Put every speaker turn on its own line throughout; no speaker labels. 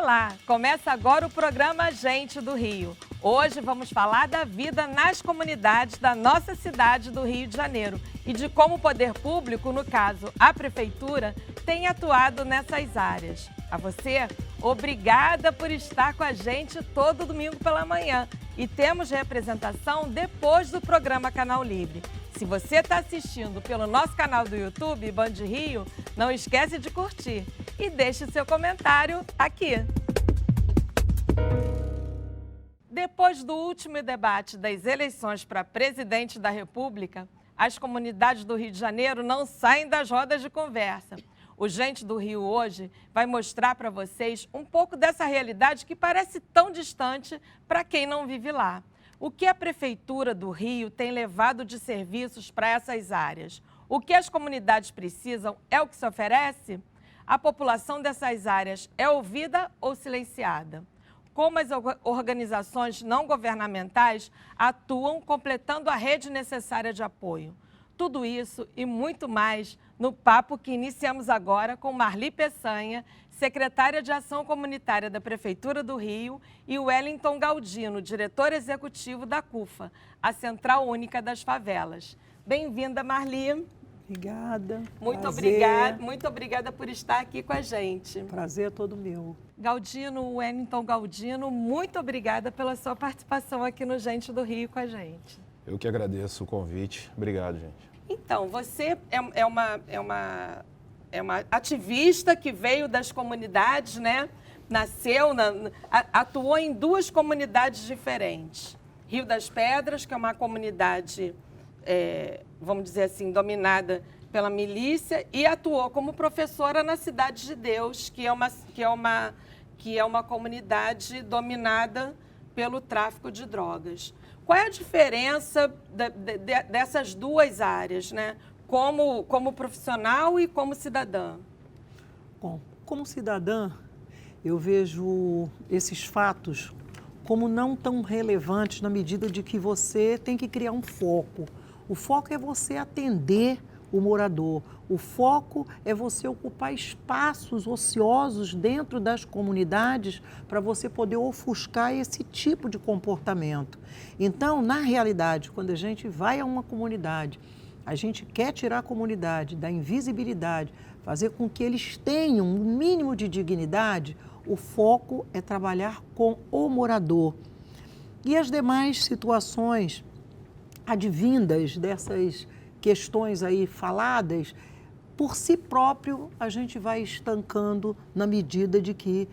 Olá! Começa agora o programa Gente do Rio. Hoje vamos falar da vida nas comunidades da nossa cidade do Rio de Janeiro e de como o poder público, no caso a Prefeitura, tem atuado nessas áreas. A você, obrigada por estar com a gente todo domingo pela manhã. E temos representação depois do programa Canal Livre. Se você está assistindo pelo nosso canal do YouTube, Band Rio, não esquece de curtir e deixe seu comentário aqui. Depois do último debate das eleições para presidente da República, as comunidades do Rio de Janeiro não saem das rodas de conversa. O Gente do Rio hoje vai mostrar para vocês um pouco dessa realidade que parece tão distante para quem não vive lá. O que a Prefeitura do Rio tem levado de serviços para essas áreas? O que as comunidades precisam é o que se oferece? A população dessas áreas é ouvida ou silenciada? Como as organizações não governamentais atuam completando a rede necessária de apoio? Tudo isso e muito mais no papo que iniciamos agora com Marli Peçanha, secretária de Ação Comunitária da Prefeitura do Rio, e Wellington Galdino, diretor executivo da CUFA, a Central Única das Favelas. Bem-vinda, Marli.
Obrigada.
Muito obrigada por estar aqui com a gente.
Prazer é todo meu.
Galdino, Wellington Galdino, muito obrigada pela sua participação aqui no Gente do Rio com a gente.
Eu que agradeço o convite. Obrigado, gente.
Então, você é uma ativista que veio das comunidades, né? Atuou em duas comunidades diferentes. Rio das Pedras, que é uma comunidade, vamos dizer assim, dominada pela milícia, e atuou como professora na Cidade de Deus, que é uma comunidade dominada pelo tráfico de drogas. Qual é a diferença dessas duas áreas, né? Como profissional e como cidadã?
Bom, como cidadã, eu vejo esses fatos como não tão relevantes na medida de que você tem que criar um foco. O foco é você atender o morador. O foco é você ocupar espaços ociosos dentro das comunidades para você poder ofuscar esse tipo de comportamento. Então, na realidade, quando a gente vai a uma comunidade, a gente quer tirar a comunidade da invisibilidade, fazer com que eles tenham um mínimo de dignidade, o foco é trabalhar com o morador. E as demais situações advindas dessas questões aí faladas, por si próprio a gente vai estancando na medida de que,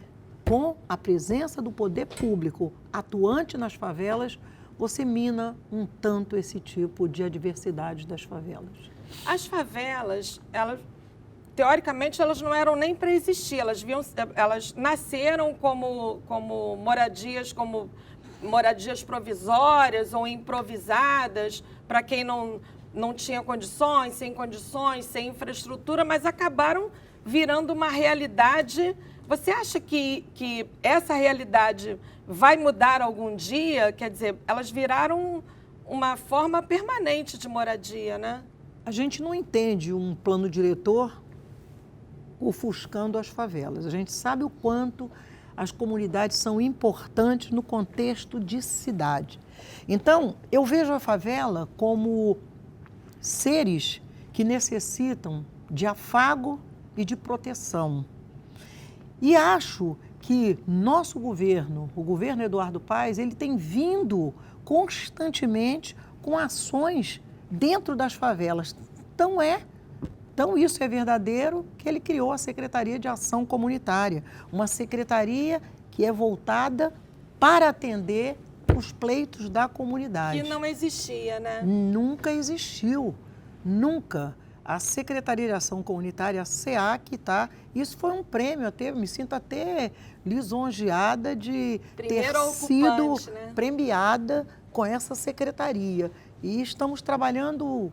com a presença do poder público atuante nas favelas, você mina um tanto esse tipo de adversidade das favelas.
As favelas, teoricamente, elas não eram nem para existir, elas nasceram como moradias provisórias ou improvisadas para quem não tinha condições, sem infraestrutura, mas acabaram virando uma realidade. Você acha que essa realidade vai mudar algum dia? Quer dizer, elas viraram uma forma permanente de moradia, né?
A gente não entende um plano diretor ofuscando as favelas. A gente sabe o quanto as comunidades são importantes no contexto de cidade. Então, eu vejo a favela como seres que necessitam de afago e de proteção. E acho que nosso governo, o governo Eduardo Paes, ele tem vindo constantemente com ações dentro das favelas. Então isso é verdadeiro que ele criou a Secretaria de Ação Comunitária, uma secretaria que é voltada para atender os pleitos da comunidade.
Que não existia, né?
Nunca existiu, nunca. A Secretaria de Ação Comunitária, a SEAC, isso foi um prêmio, me sinto até lisonjeada de ter sido premiada com essa secretaria. E estamos trabalhando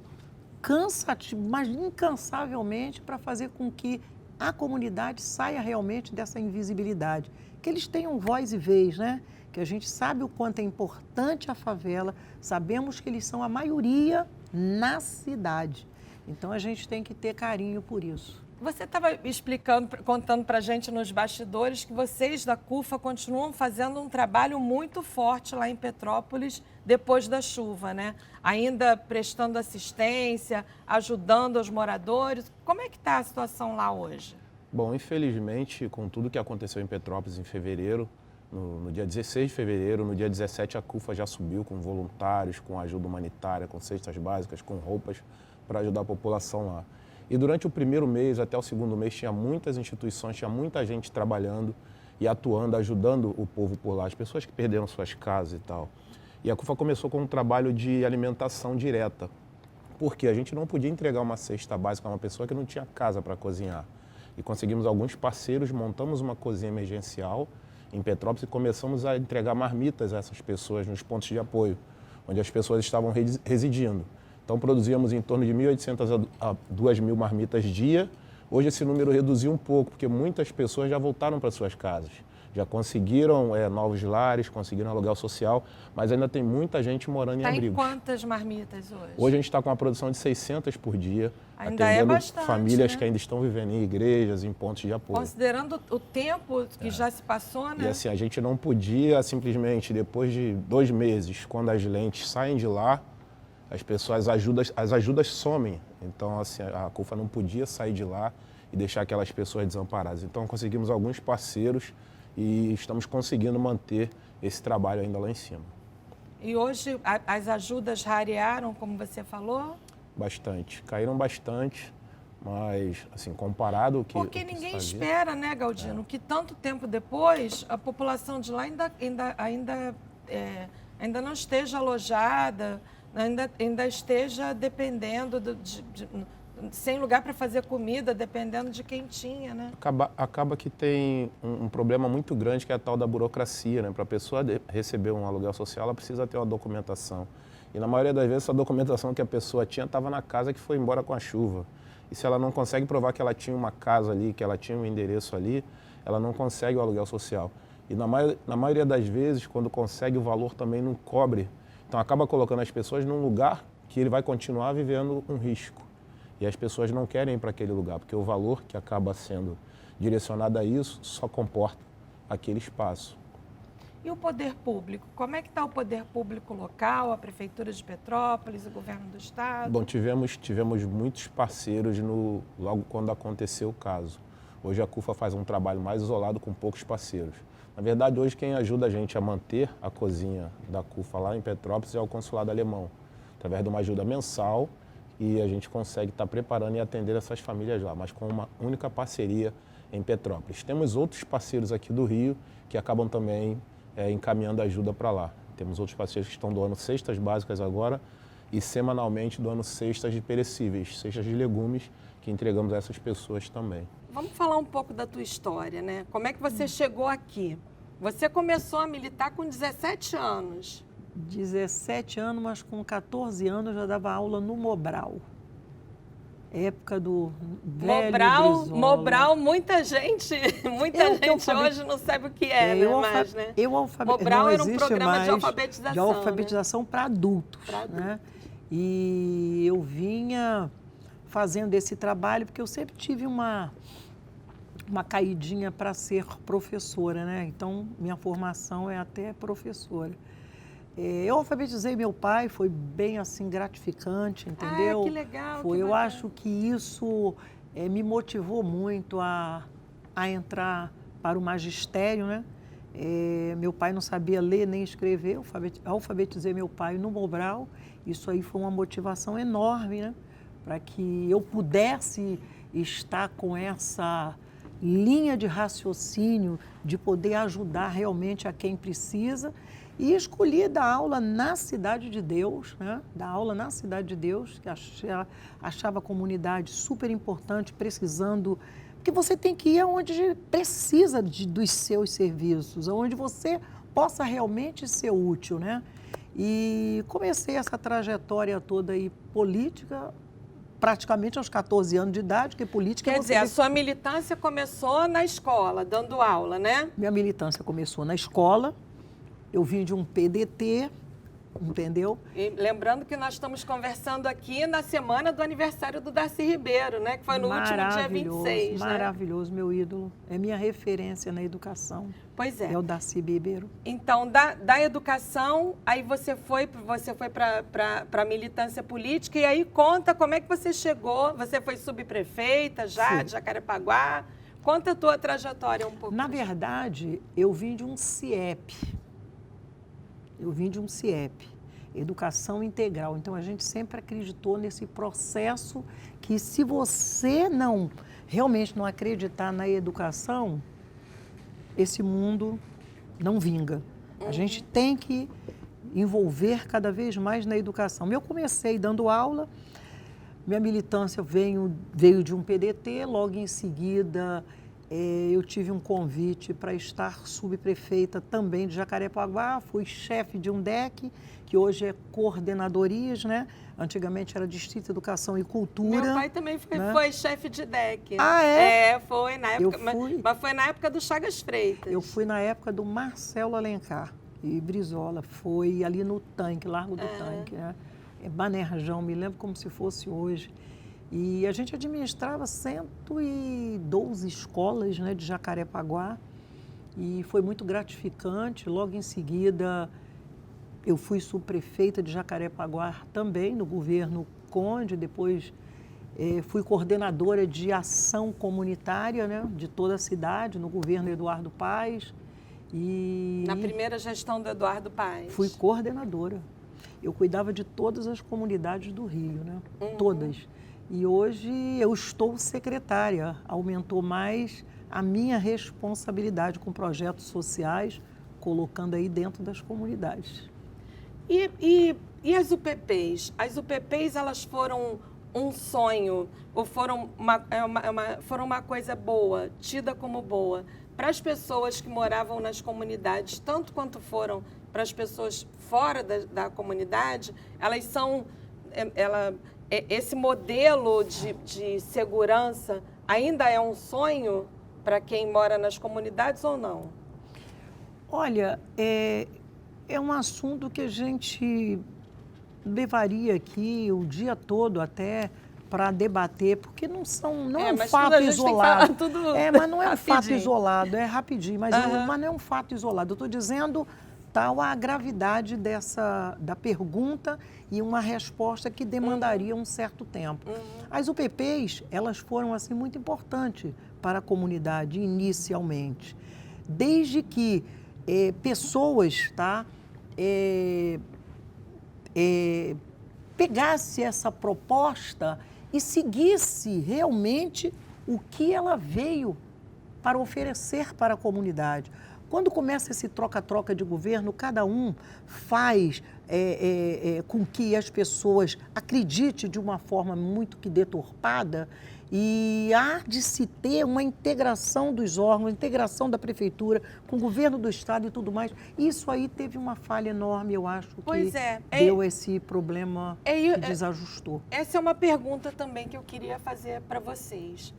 mas incansavelmente para fazer com que a comunidade saia realmente dessa invisibilidade. Que eles tenham voz e vez, né? Que a gente sabe o quanto é importante a favela, sabemos que eles são a maioria na cidade. Então, a gente tem que ter carinho por isso.
Você estava explicando, contando para a gente nos bastidores que vocês da CUFA continuam fazendo um trabalho muito forte lá em Petrópolis depois da chuva, né? Ainda prestando assistência, ajudando os moradores. Como é que está a situação lá hoje?
Bom, infelizmente, com tudo que aconteceu em Petrópolis em fevereiro, no dia 16 de fevereiro, no dia 17 a CUFA já subiu com voluntários, com ajuda humanitária, com cestas básicas, com roupas para ajudar a população lá. E durante o primeiro mês até o segundo mês tinha muitas instituições, tinha muita gente trabalhando e atuando, ajudando o povo por lá, as pessoas que perderam suas casas e tal. E a CUFA começou com um trabalho de alimentação direta, porque a gente não podia entregar uma cesta básica a uma pessoa que não tinha casa para cozinhar. E conseguimos alguns parceiros, montamos uma cozinha emergencial em Petrópolis e começamos a entregar marmitas a essas pessoas nos pontos de apoio, onde as pessoas estavam residindo. Então, produzíamos em torno de 1.800 a 2.000 marmitas dia. Hoje, esse número reduziu um pouco, porque muitas pessoas já voltaram para suas casas. Já conseguiram novos lares, conseguiram aluguel social, mas ainda tem muita gente morando em abrigos.
Está em quantas marmitas hoje?
Hoje, a gente está com uma produção de 600 por dia,
ainda
atendendo
é bastante,
famílias,
né?
Que ainda estão vivendo em igrejas, em pontos de apoio.
Considerando o tempo que já se passou, né?
E assim, a gente não podia simplesmente, depois de 2 meses, quando as lentes saem de lá, as ajudas somem. Então, assim, a CUFA não podia sair de lá e deixar aquelas pessoas desamparadas. Então, conseguimos alguns parceiros e estamos conseguindo manter esse trabalho ainda lá em cima.
E hoje as ajudas rarearam, como você falou?
Bastante. Caíram bastante, mas, assim, comparado ao que...
Porque ninguém espera, né, Galdino, que tanto tempo depois a população de lá ainda não esteja alojada, ainda esteja dependendo, sem lugar para fazer comida, dependendo de quem tinha, né?
Acaba que tem um problema muito grande, que é a tal da burocracia, né? Para a pessoa receber um aluguel social, ela precisa ter uma documentação. E na maioria das vezes, essa documentação que a pessoa tinha estava na casa que foi embora com a chuva. E se ela não consegue provar que ela tinha uma casa ali, que ela tinha um endereço ali, ela não consegue o aluguel social. E na maioria das vezes, quando consegue, o valor também não cobre. Então, acaba colocando as pessoas num lugar que ele vai continuar vivendo um risco. E as pessoas não querem ir para aquele lugar, porque o valor que acaba sendo direcionado a isso só comporta aquele espaço.
E o poder público? Como é que está o poder público local, a Prefeitura de Petrópolis, o Governo do Estado?
Bom, tivemos muitos parceiros logo quando aconteceu o caso. Hoje a CUFA faz um trabalho mais isolado com poucos parceiros. Na verdade, hoje quem ajuda a gente a manter a cozinha da CUFA lá em Petrópolis é o Consulado Alemão, através de uma ajuda mensal, e a gente consegue estar preparando e atender essas famílias lá, mas com uma única parceria em Petrópolis. Temos outros parceiros aqui do Rio que acabam também encaminhando ajuda para lá. Temos outros parceiros que estão doando cestas básicas agora e semanalmente doando cestas de perecíveis, cestas de legumes que entregamos a essas pessoas também.
Vamos falar um pouco da tua história, né? Como é que você chegou aqui? Você começou a militar com 17 anos.
17 anos, mas com 14 anos eu já dava aula no Mobral. Época do velho Brizola.
Mobral, muita gente hoje não sabe o que é, né? Mobral era um programa de alfabetização.
De alfabetização para adultos. Né? E eu vinha fazendo esse trabalho porque eu sempre tive uma caidinha para ser professora, né? Então, minha formação é até professora. Eu alfabetizei meu pai, foi bem assim gratificante, entendeu?
Ah, que legal.
Foi, eu acho que isso me motivou muito a entrar para o magistério, né? Meu pai não sabia ler nem escrever, alfabetizei meu pai no Mobral. Isso aí foi uma motivação enorme, né? Para que eu pudesse estar com essa linha de raciocínio de poder ajudar realmente a quem precisa. E escolhi dar aula na Cidade de Deus, né? Dar aula na Cidade de Deus, que achava a comunidade super importante, precisando... Porque você tem que ir aonde precisa dos seus serviços, aonde você possa realmente ser útil, né? E comecei essa trajetória toda aí política, praticamente aos 14 anos de idade, que política...
Quer dizer, a sua militância começou na escola, dando aula, né?
Minha militância começou na escola. Eu vim de um PDT, entendeu?
E lembrando que nós estamos conversando aqui na semana do aniversário do Darcy Ribeiro, né? Que foi no último dia 26, né?
Maravilhoso, meu ídolo. É minha referência na educação.
Pois é.
É o Darcy Ribeiro.
Então, da educação, aí você foi para a militância política, e aí conta como é que você chegou. Você foi subprefeita já, de Jacarepaguá. Conta a tua trajetória um pouco.
Na verdade, eu vim de um CIEP. Educação Integral. Então, a gente sempre acreditou nesse processo que, se você realmente não acreditar na educação, esse mundo não vinga. A gente tem que envolver cada vez mais na educação. Eu comecei dando aula, minha militância veio de um PDT, logo em seguida eu tive um convite para estar subprefeita também de Jacarepaguá, fui chefe de um DEC, que hoje é coordenadorias, né? Antigamente era Distrito de Educação e Cultura.
Meu pai também foi chefe de DEC.
Ah, é?
É, foi na época, mas foi na época do Chagas Freitas.
Eu fui na época do Marcelo Alencar e Brizola, foi ali no Tanque, Largo do Tanque, né? Banerjão, me lembro como se fosse hoje. E a gente administrava 112 escolas, né, de Jacarepaguá, e foi muito gratificante. Logo em seguida, eu fui subprefeita de Jacarepaguá também, no governo Conde, depois fui coordenadora de ação comunitária, né, de toda a cidade, no governo Eduardo Paes. E
na primeira gestão do Eduardo Paes.
Fui coordenadora. Eu cuidava de todas as comunidades do Rio, né, todas. E hoje eu estou secretária, aumentou mais a minha responsabilidade com projetos sociais, colocando aí dentro das comunidades.
E as UPPs? As UPPs, elas foram um sonho, ou foram uma coisa boa, tida como boa, para as pessoas que moravam nas comunidades, tanto quanto foram para as pessoas fora da comunidade, elas são... Esse modelo de segurança ainda é um sonho para quem mora nas comunidades ou não?
Olha, é um assunto que a gente levaria aqui o dia todo até para debater, porque não é um fato isolado. Mas não é um fato isolado, é rapidinho, mas não é um fato isolado. Eu estou dizendo tal a gravidade da pergunta e uma resposta que demandaria um certo tempo. As UPPs, elas foram assim muito importantes para a comunidade inicialmente, desde que pessoas pegasse essa proposta e seguisse realmente o que ela veio para oferecer para a comunidade. Quando começa esse troca-troca de governo, cada um faz com que as pessoas acreditem de uma forma muito que deturpada, e há de se ter uma integração dos órgãos, integração da prefeitura com o governo do estado e tudo mais. Isso aí teve uma falha enorme, eu acho, deu esse problema que desajustou.
Essa é uma pergunta também que eu queria fazer para vocês.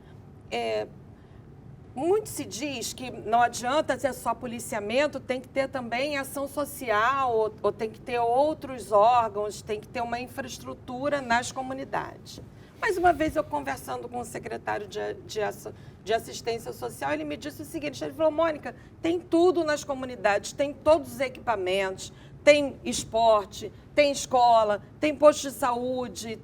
Muito se diz que não adianta ser só policiamento, tem que ter também ação social, ou tem que ter outros órgãos, tem que ter uma infraestrutura nas comunidades. Mais uma vez, eu conversando com o secretário de assistência social, ele me disse o seguinte, ele falou, Mônica, tem tudo nas comunidades, tem todos os equipamentos, tem esporte, tem escola, tem posto de saúde,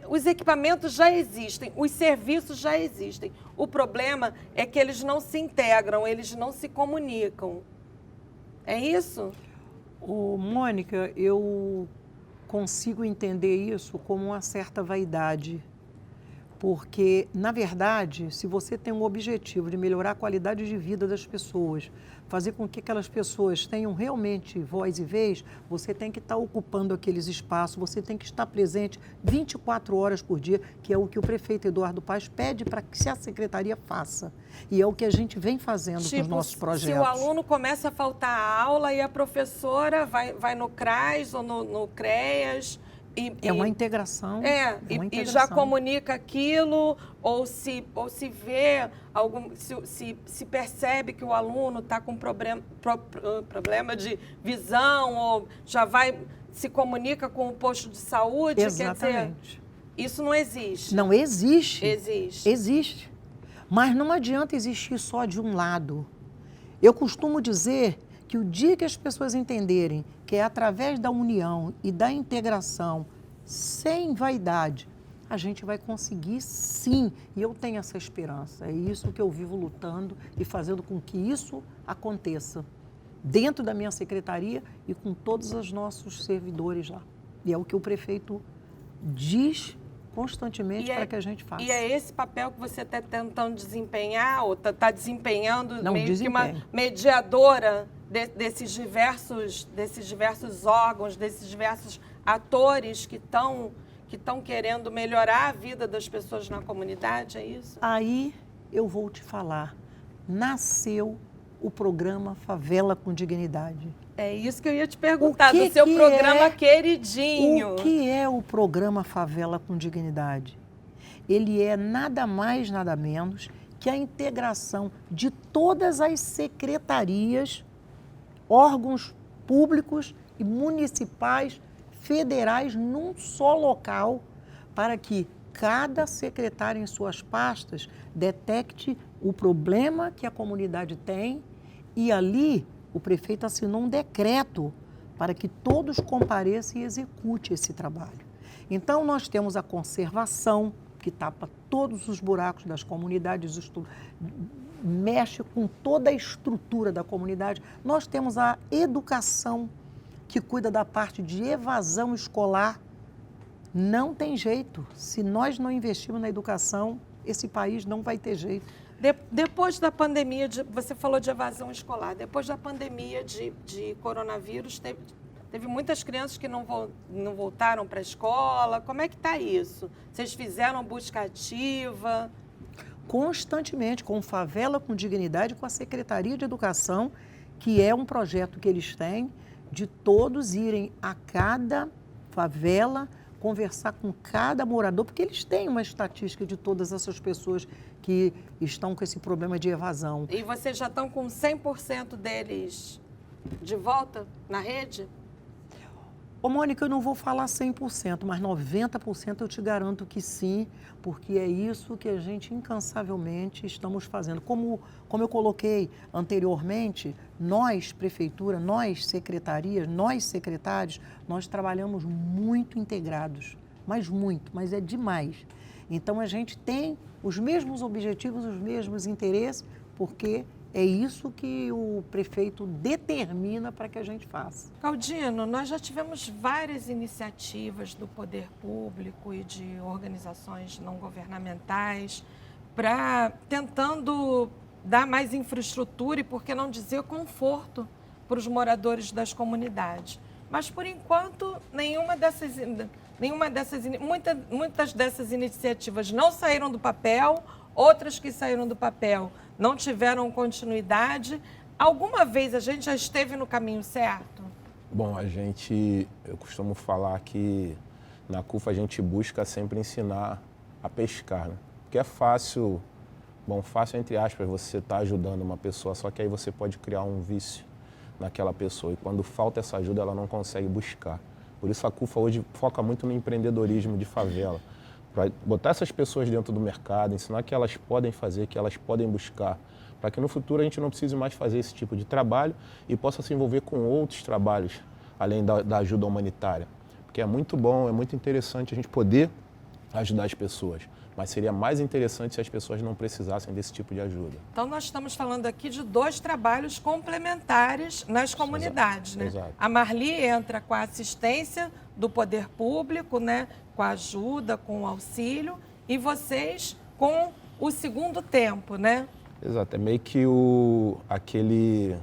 os equipamentos já existem, os serviços já existem. O problema é que eles não se integram, eles não se comunicam. É isso?
Mônica, eu consigo entender isso como uma certa vaidade. Porque, na verdade, se você tem um objetivo de melhorar a qualidade de vida das pessoas, fazer com que aquelas pessoas tenham realmente voz e vez, você tem que estar ocupando aqueles espaços, você tem que estar presente 24 horas por dia, que é o que o prefeito Eduardo Paes pede para que a secretaria faça. E é o que a gente vem fazendo com os nossos projetos.
Se o aluno começa a faltar a aula e a professora vai no CRAS ou no CREAS,
É uma integração.
E já comunica aquilo, ou se vê se percebe que o aluno está com problema de visão, ou já se comunica com o posto de saúde.
Exatamente.
Quer dizer, isso não existe.
Não existe.
Existe.
Existe. Mas não adianta existir só de um lado. Eu costumo dizer que o dia que as pessoas entenderem que é através da união e da integração, sem vaidade, a gente vai conseguir sim. E eu tenho essa esperança. É isso que eu vivo lutando e fazendo com que isso aconteça dentro da minha secretaria e com todos os nossos servidores lá. E é o que o prefeito diz constantemente para que a gente faça.
E é esse papel que você está tentando desempenhar, ou está desempenhando meio que uma mediadora desses diversos órgãos, desses diversos atores que estão querendo melhorar a vida das pessoas na comunidade, é isso?
Aí eu vou te falar, nasceu o programa Favela com Dignidade.
É isso que eu ia te perguntar, do seu programa queridinho.
O que é o programa Favela com Dignidade? Ele é nada mais, nada menos que a integração de todas as secretarias, órgãos públicos e municipais, federais, num só local, para que cada secretário em suas pastas detecte o problema que a comunidade tem e ali o prefeito assinou um decreto para que todos compareçam e executem esse trabalho. Então, nós temos a conservação, que tapa todos os buracos das comunidades, mexe com toda a estrutura da comunidade. Nós temos a educação, que cuida da parte de evasão escolar. Não tem jeito. Se nós não investirmos na educação, esse país não vai ter jeito.
Depois da pandemia, você falou de evasão escolar, depois da pandemia de coronavírus, teve muitas crianças que não voltaram para a escola. Como é que está isso? Vocês fizeram busca ativa?
Constantemente, com Favela com Dignidade, com a Secretaria de Educação, que é um projeto que eles têm, de todos irem a cada favela, conversar com cada morador, porque eles têm uma estatística de todas essas pessoas que estão com esse problema de evasão.
E vocês já estão com 100% deles de volta na rede?
Ô, Mônica, eu não vou falar 100%, mas 90% eu te garanto que sim, porque é isso que a gente incansavelmente estamos fazendo. Como eu coloquei anteriormente, nós, prefeitura, nós, secretarias, nós, secretários, nós trabalhamos muito integrados, mas é demais. Então, a gente tem os mesmos objetivos, os mesmos interesses, porque é isso que o prefeito determina para que a gente faça.
Claudino, nós já tivemos várias iniciativas do poder público e de organizações não governamentais tentando dar mais infraestrutura e, por que não dizer, conforto para os moradores das comunidades. Mas, por enquanto, muitas dessas iniciativas não saíram do papel, outras que saíram do papel não tiveram continuidade. Alguma vez a gente já esteve no caminho certo?
Bom, eu costumo falar que na CUFA a gente busca sempre ensinar a pescar, né? Porque é fácil, fácil entre aspas, você estar ajudando uma pessoa, só que aí você pode criar um vício naquela pessoa. E quando falta essa ajuda, ela não consegue buscar. Por isso a CUFA hoje foca muito no empreendedorismo de favela. Para botar essas pessoas dentro do mercado, ensinar que elas podem fazer, que elas podem buscar, para que no futuro a gente não precise mais fazer esse tipo de trabalho e possa se envolver com outros trabalhos, além da ajuda humanitária. Porque é muito bom, é muito interessante a gente poder ajudar as pessoas, mas seria mais interessante se as pessoas não precisassem desse tipo de ajuda.
Então, nós estamos falando aqui de 2 trabalhos complementares nas comunidades, né?
Exato.
A Marli entra com a assistência do poder público, né? Com a ajuda, com o auxílio, e vocês com o segundo tempo, né?
Exato, é meio que aquele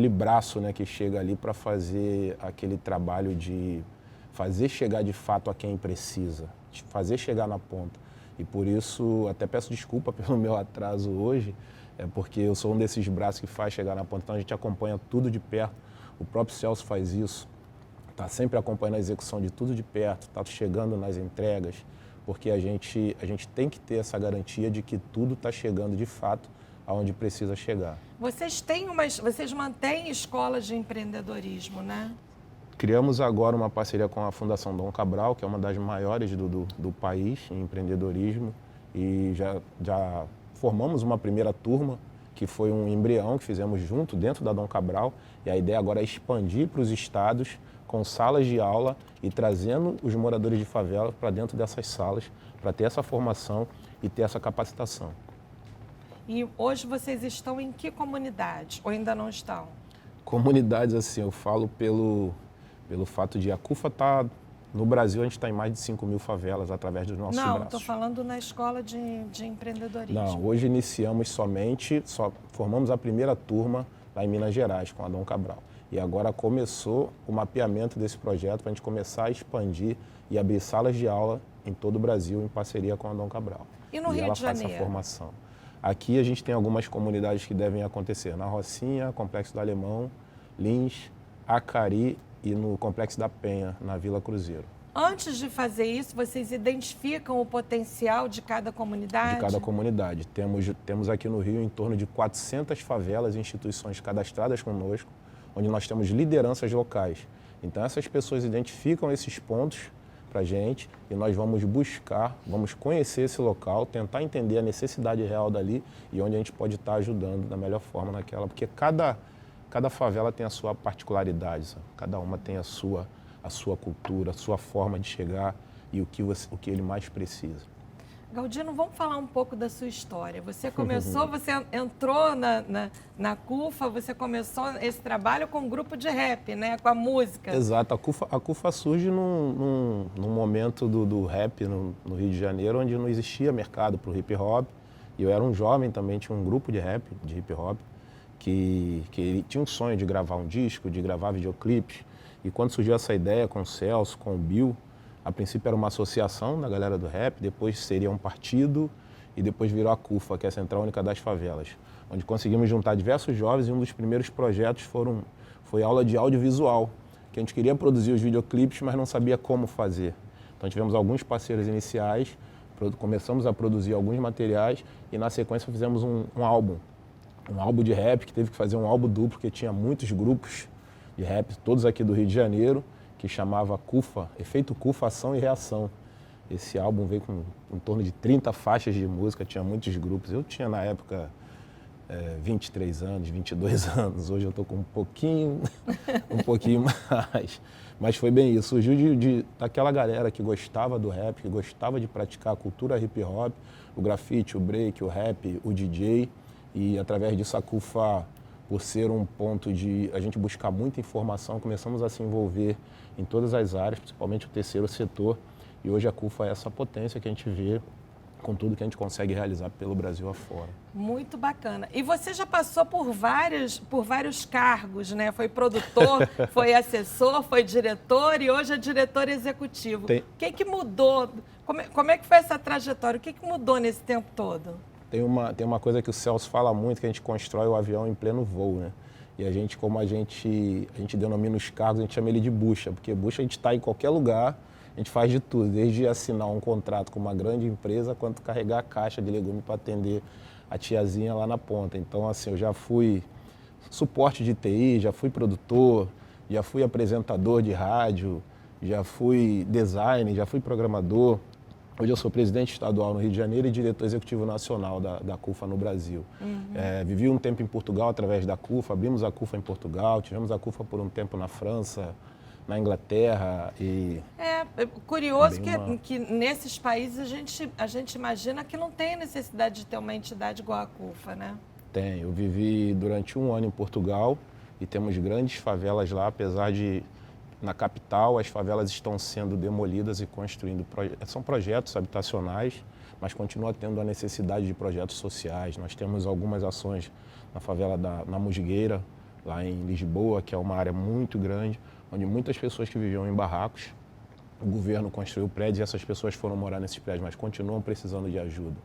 braço, né, que chega ali para fazer aquele trabalho de fazer chegar de fato a quem precisa, de fazer chegar na ponta. E por isso, até peço desculpa pelo meu atraso hoje, porque eu sou um desses braços que faz chegar na ponta. Então a gente acompanha tudo de perto, o próprio Celso faz isso. está sempre acompanhando a execução de tudo de perto, está chegando nas entregas, porque a gente tem que ter essa garantia de que tudo está chegando de fato aonde precisa chegar.
Vocês mantêm escolas de empreendedorismo, né?
Criamos agora uma parceria com a Fundação Dom Cabral, que é uma das maiores do país em empreendedorismo, e já formamos uma primeira turma, que foi um embrião que fizemos junto dentro da Dom Cabral, e a ideia agora é expandir para os estados com salas de aula e trazendo os moradores de favela para dentro dessas salas, para ter essa formação e ter essa capacitação.
E hoje vocês estão em que comunidade? Ou ainda não estão?
Comunidades, assim, eu falo pelo fato de a CUFA estar no Brasil, a gente está em mais de 5.000 favelas através dos nossos braços.
Não, estou falando na escola de empreendedorismo.
Não, hoje iniciamos só formamos a primeira turma lá em Minas Gerais, com a Dom Cabral. E agora começou o mapeamento desse projeto para a gente começar a expandir e abrir salas de aula em todo o Brasil, em parceria com a Dom Cabral.
E no Rio
ela
de
faz
Janeiro?
essa formação. Aqui a gente tem algumas comunidades que devem acontecer. Na Rocinha, Complexo do Alemão, Lins, Acari e no Complexo da Penha, na Vila Cruzeiro.
Antes de fazer isso, vocês identificam o potencial de cada comunidade?
De cada comunidade. Temos aqui no Rio em torno de 400 favelas e instituições cadastradas conosco, onde nós temos lideranças locais. Então essas pessoas identificam esses pontos para a gente e nós vamos buscar, vamos conhecer esse local, tentar entender a necessidade real dali e onde a gente pode estar ajudando da melhor forma naquela, porque cada favela tem a sua particularidade, sabe? Cada uma tem a sua cultura, a sua forma de chegar e o que ele mais precisa.
Galdino, vamos falar um pouco da sua história. Você começou, você entrou na CUFA, você começou esse trabalho com um grupo de rap, né? Com a música.
Exato, a CUFA surge num momento do rap no Rio de Janeiro, onde não existia mercado para o hip hop. E eu era um jovem também, tinha um grupo de rap, de hip hop, que tinha um sonho de gravar um disco, de gravar videoclipes. E quando surgiu essa ideia com o Celso, com o Bill, a princípio era uma associação da galera do rap, depois seria um partido e depois virou a CUFA, que é a Central Única das Favelas, onde conseguimos juntar diversos jovens e um dos primeiros projetos foi aula de audiovisual, que a gente queria produzir os videoclipes, mas não sabia como fazer. Então tivemos alguns parceiros iniciais, começamos a produzir alguns materiais e na sequência fizemos um álbum de rap, que teve que fazer um álbum duplo, porque tinha muitos grupos de rap, todos aqui do Rio de Janeiro, que chamava CUFA, Efeito CUFA, Ação e Reação. Esse álbum veio com em torno de 30 faixas de música, tinha muitos grupos. Eu tinha na época 23 anos, 22 anos, hoje eu estou com um pouquinho mais. Mas foi bem isso, surgiu daquela galera que gostava do rap, que gostava de praticar a cultura hip hop, o grafite, o break, o rap, o DJ, e através disso a CUFA, por ser um ponto de a gente buscar muita informação, começamos a se envolver em todas as áreas, principalmente o terceiro setor, e hoje a CUFA é essa potência que a gente vê com tudo que a gente consegue realizar pelo Brasil afora.
Muito bacana. E você já passou por vários cargos, né? Foi produtor, foi assessor, foi diretor e hoje é diretor executivo. O que mudou? Como é que foi essa trajetória? O que mudou nesse tempo todo?
Tem uma coisa que o Celso fala muito, que a gente constrói o avião em pleno voo, né? E a gente, como a gente denomina os cargos, a gente chama ele de bucha, porque bucha a gente está em qualquer lugar, a gente faz de tudo, desde assinar um contrato com uma grande empresa, quanto carregar a caixa de legume para atender a tiazinha lá na ponta. Então, assim, eu já fui suporte de TI, já fui produtor, já fui apresentador de rádio, já fui designer, já fui programador. Hoje eu sou presidente estadual no Rio de Janeiro e diretor executivo nacional da CUFA no Brasil. Vivi um tempo em Portugal através da CUFA, abrimos a CUFA em Portugal, tivemos a CUFA por um tempo na França, na Inglaterra e...
É curioso que nesses países a gente imagina que não tem necessidade de ter uma entidade igual a CUFA, né?
Tem. Eu vivi durante um ano em Portugal e temos grandes favelas lá, apesar de... Na capital, as favelas estão sendo demolidas e construindo... São projetos habitacionais, mas continua tendo a necessidade de projetos sociais. Nós temos algumas ações na favela na Mosgueira, lá em Lisboa, que é uma área muito grande, onde muitas pessoas que viviam em barracos, o governo construiu prédios e essas pessoas foram morar nesses prédios, mas continuam precisando de ajuda.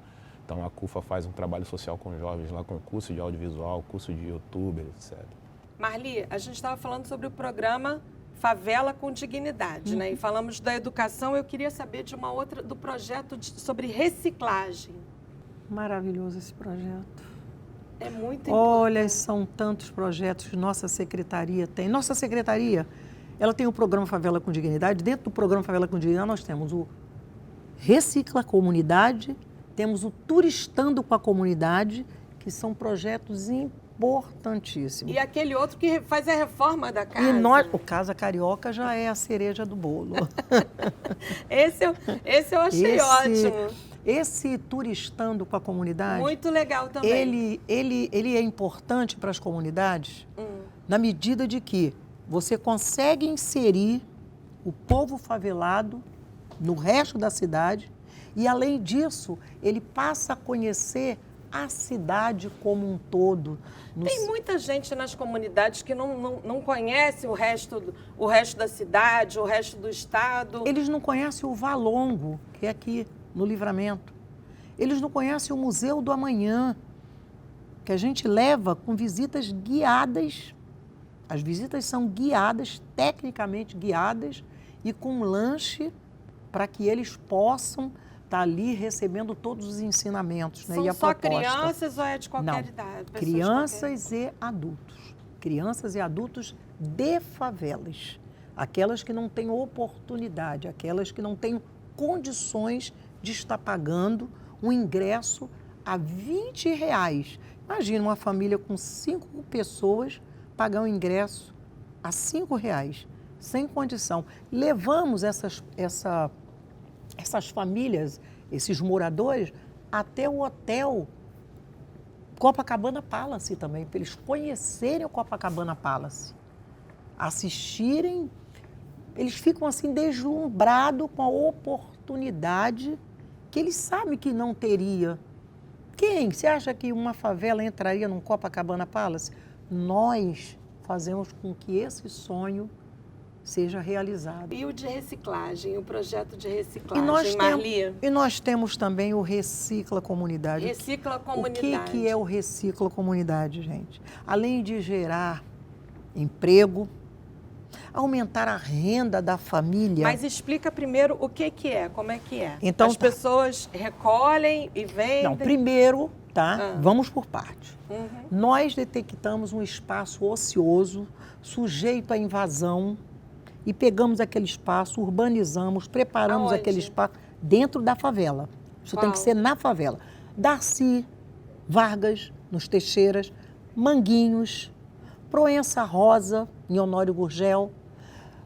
Então a CUFA faz um trabalho social com jovens lá, com curso de audiovisual, curso de youtuber, etc.
Marli, a gente estava falando sobre o programa Favela com Dignidade, né? E falamos da educação, eu queria saber de uma outra, do projeto sobre reciclagem.
Maravilhoso esse projeto.
É muito
Olha,
importante.
são tantos projetos que nossa secretaria tem. Nossa secretaria, ela tem o programa Favela com Dignidade. Dentro do programa Favela com Dignidade, nós temos o Recicla Comunidade, temos o Turistando com a Comunidade, que são projetos importantíssimos.
E aquele outro que faz a reforma da casa.
E nós, o Casa Carioca já é a cereja do bolo.
Esse eu achei ótimo.
Esse Turistando com a Comunidade,
Muito legal também.
ele é importante para as comunidades na medida de que você consegue inserir o povo favelado no resto da cidade e, além disso, ele passa a conhecer a cidade como um todo.
Tem muita gente nas comunidades que não conhece o resto da cidade, o resto do estado.
Eles não conhecem o Valongo, que é aqui no Livramento. Eles não conhecem o Museu do Amanhã, que a gente leva com visitas guiadas. As visitas são guiadas, tecnicamente guiadas, e com lanche para que eles possam estar ali recebendo todos os ensinamentos, né?
São
e a
só
proposta.
Crianças ou é de qualquer
Não,
idade? Pessoas de
crianças e adultos. Crianças e adultos de favelas. Aquelas que não têm oportunidade, aquelas que não têm condições de estar pagando um ingresso a R$20. Imagina uma família com 5 pessoas pagar um ingresso a R$5, sem condição. Levamos essas famílias, esses moradores, até o hotel Copacabana Palace também, para eles conhecerem o Copacabana Palace, assistirem. Eles ficam assim deslumbrados com a oportunidade que eles sabem que não teria. Quem? Você acha que uma favela entraria num Copacabana Palace? Nós fazemos com que esse sonho seja realizado.
E o de reciclagem, o projeto de reciclagem, Marli?
E nós temos também o Recicla Comunidade.
Recicla Comunidade.
O que é o Recicla Comunidade, gente? Além de gerar emprego, aumentar a renda da família.
Mas explica primeiro o que é, como é que é.
Então,
as pessoas recolhem e vendem?
Não, primeiro, vamos por parte. Nós detectamos um espaço ocioso, sujeito à invasão, e pegamos aquele espaço, urbanizamos, preparamos
Aonde?
aquele espaço dentro da favela. Isso tem que ser na favela. Darcy, Vargas, nos Teixeiras, Manguinhos, Proença Rosa, em Honório Gurgel.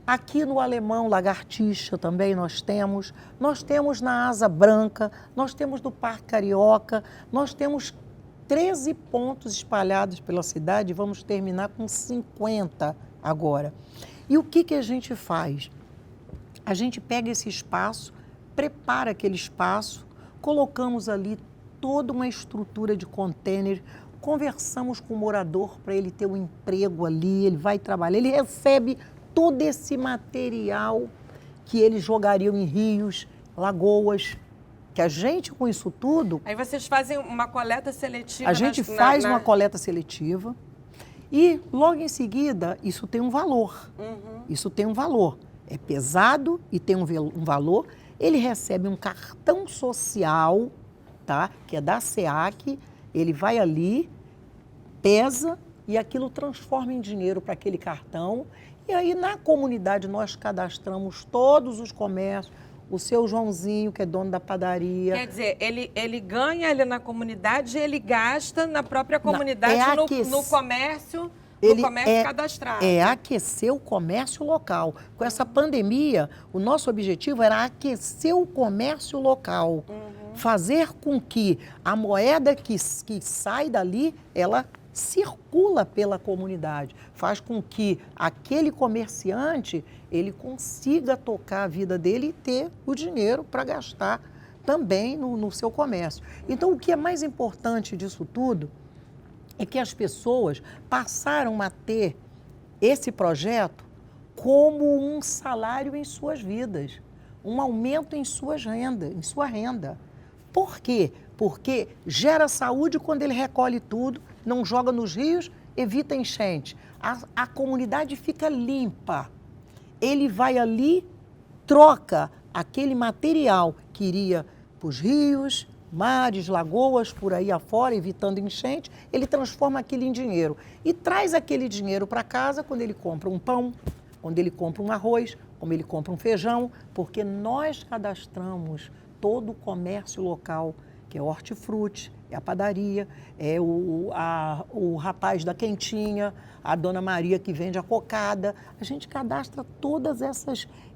Aqui no Alemão, Lagartixa também nós temos. Nós temos na Asa Branca, nós temos no Parque Carioca, nós temos 13 pontos espalhados pela cidade, vamos terminar com 50 agora. E o que a gente faz? A gente pega esse espaço, prepara aquele espaço, colocamos ali toda uma estrutura de container, conversamos com o morador para ele ter um emprego ali, ele vai trabalhar, ele recebe todo esse material que eles jogariam em rios, lagoas, que a gente com isso tudo...
Aí vocês fazem uma coleta seletiva?
A gente faz uma coleta seletiva e logo em seguida isso tem um valor. Isso tem um valor. É pesado e tem um valor. Ele recebe um cartão social, tá? Que é da SEAC, ele vai ali, pesa e aquilo transforma em dinheiro para aquele cartão. E aí na comunidade nós cadastramos todos os comércios, o seu Joãozinho, que é dono da padaria.
Quer dizer, ele ganha ali na comunidade e ele gasta na própria comunidade, no comércio, cadastrado.
É aquecer o comércio local. Com essa pandemia, o nosso objetivo era aquecer o comércio local. Fazer com que a moeda que sai dali, ela circula pela comunidade, faz com que aquele comerciante ele consiga tocar a vida dele e ter o dinheiro para gastar também no seu comércio. Então, o que é mais importante disso tudo é que as pessoas passaram a ter esse projeto como um salário em suas vidas, um aumento em sua renda. Por quê? Porque gera saúde quando ele recolhe tudo, não joga nos rios, evita enchente. A comunidade fica limpa. ele vai ali, troca aquele material que iria para os rios, mares, lagoas, por aí afora, evitando enchente, ele transforma aquilo em dinheiro. E traz aquele dinheiro para casa quando ele compra um pão, quando ele compra um arroz, quando ele compra um feijão, porque nós cadastramos todo o comércio local, que é o hortifruti, é a padaria, é o rapaz da quentinha, a dona Maria que vende a cocada. A gente cadastra todas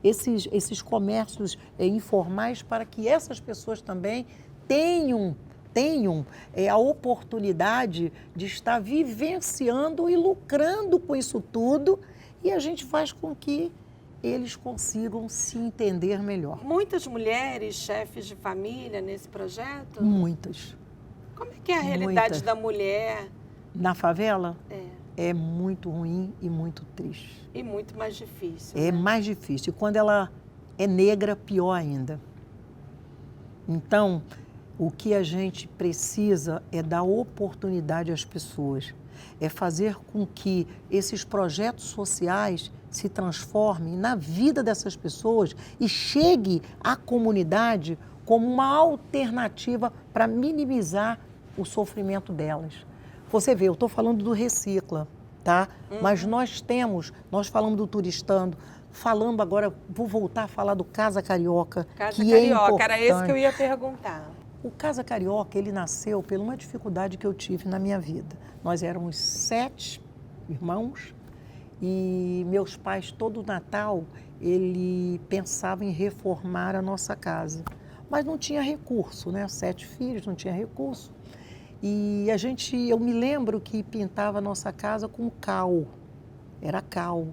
esses comércios informais para que essas pessoas também tenham a oportunidade de estar vivenciando e lucrando com isso tudo, e a gente faz com que eles consigam se entender melhor.
Muitas mulheres, chefes de família nesse projeto?
Muitas.
Como é que é a realidade
Muitas.
da mulher?
Na favela?
É.
É muito ruim e muito triste.
E muito mais difícil.
É
né?
mais difícil. E quando ela é negra, pior ainda. Então, o que a gente precisa é dar oportunidade às pessoas. É fazer com que esses projetos sociais se transformem na vida dessas pessoas e chegue à comunidade como uma alternativa para minimizar o sofrimento delas. Você vê, eu estou falando do Recicla, tá? Mas nós falamos do Turistando, falando agora, vou voltar a falar do Casa Carioca,
Casa
que
Carioca,
é
era esse que eu ia perguntar.
O Casa Carioca, ele nasceu por uma dificuldade que eu tive na minha vida. Nós éramos 7 irmãos e meus pais, todo Natal, ele pensava em reformar a nossa casa. Mas não tinha recurso, né? 7 filhos, não tinha recurso. E eu me lembro que pintava a nossa casa com cal, era cal.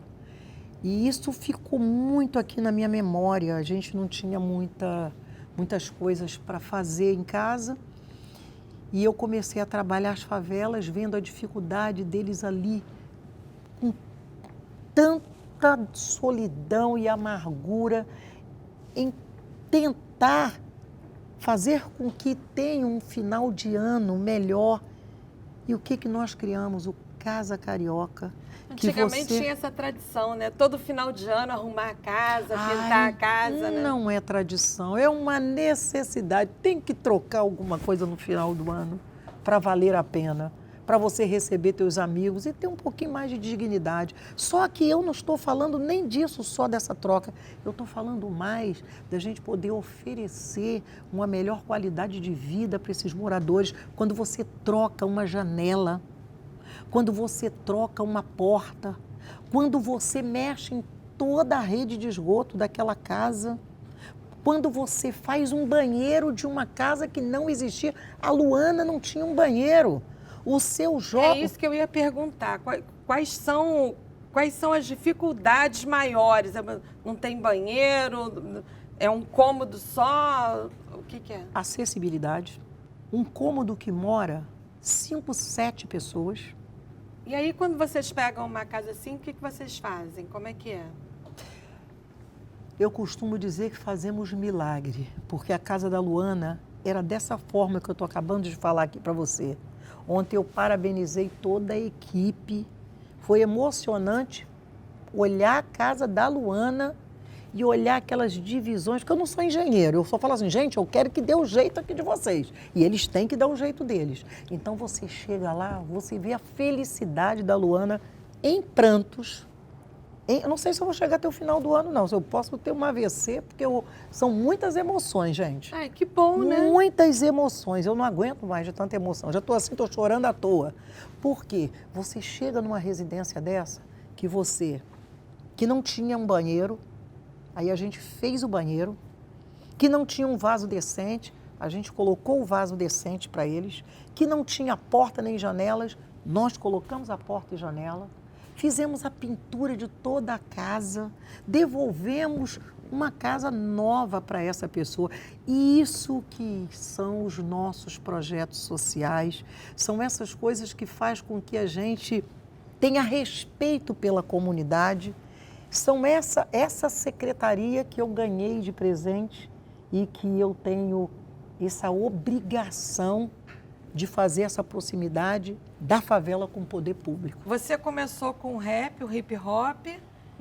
E isso ficou muito aqui na minha memória, a gente não tinha muitas coisas para fazer em casa. E eu comecei a trabalhar as favelas, vendo a dificuldade deles ali, com tanta solidão e amargura, em tentar fazer com que tenha um final de ano melhor. E o que nós criamos? O Casa Carioca.
Antigamente tinha essa tradição, né? Todo final de ano arrumar a casa, pintar a casa, né?
Não é tradição, é uma necessidade. Tem que trocar alguma coisa no final do ano para valer a pena, para você receber teus amigos e ter um pouquinho mais de dignidade. Só que eu não estou falando nem disso, só dessa troca. Eu estou falando mais da gente poder oferecer uma melhor qualidade de vida para esses moradores quando você troca uma janela, quando você troca uma porta, quando você mexe em toda a rede de esgoto daquela casa, quando você faz um banheiro de uma casa que não existia. A Luana não tinha um banheiro. O seu
É isso que eu ia perguntar. Quais são as dificuldades maiores? Não tem banheiro? É um cômodo só? O que é?
Acessibilidade. Um cômodo que mora 5, 7 pessoas.
E aí, quando vocês pegam uma casa assim, o que vocês fazem? Como é que é?
Eu costumo dizer que fazemos milagre, porque a casa da Luana era dessa forma que eu estou acabando de falar aqui para você. Ontem eu parabenizei toda a equipe. Foi emocionante olhar a casa da Luana e olhar aquelas divisões, porque eu não sou engenheiro, eu só falo assim, gente, eu quero que dê o jeito aqui de vocês. E eles têm que dar o jeito deles. Então você chega lá, você vê a felicidade da Luana em prantos. Eu não sei se eu vou chegar até o final do ano, não. Se eu posso ter uma AVC, porque são muitas emoções, gente.
Ai, que bom, né?
Muitas emoções. Eu não aguento mais de tanta emoção. Já estou assim, estou chorando à toa. Por quê? Você chega numa residência dessa, que não tinha um banheiro, aí a gente fez o banheiro, que não tinha um vaso decente, a gente colocou o vaso decente para eles, que não tinha porta nem janelas, nós colocamos a porta e janela. Fizemos a pintura de toda a casa, devolvemos uma casa nova para essa pessoa. E isso que são os nossos projetos sociais, são essas coisas que faz com que a gente tenha respeito pela comunidade. São essa secretaria que eu ganhei de presente e que eu tenho essa obrigação de fazer essa proximidade da favela com o poder público.
Você começou com o rap, o hip hop,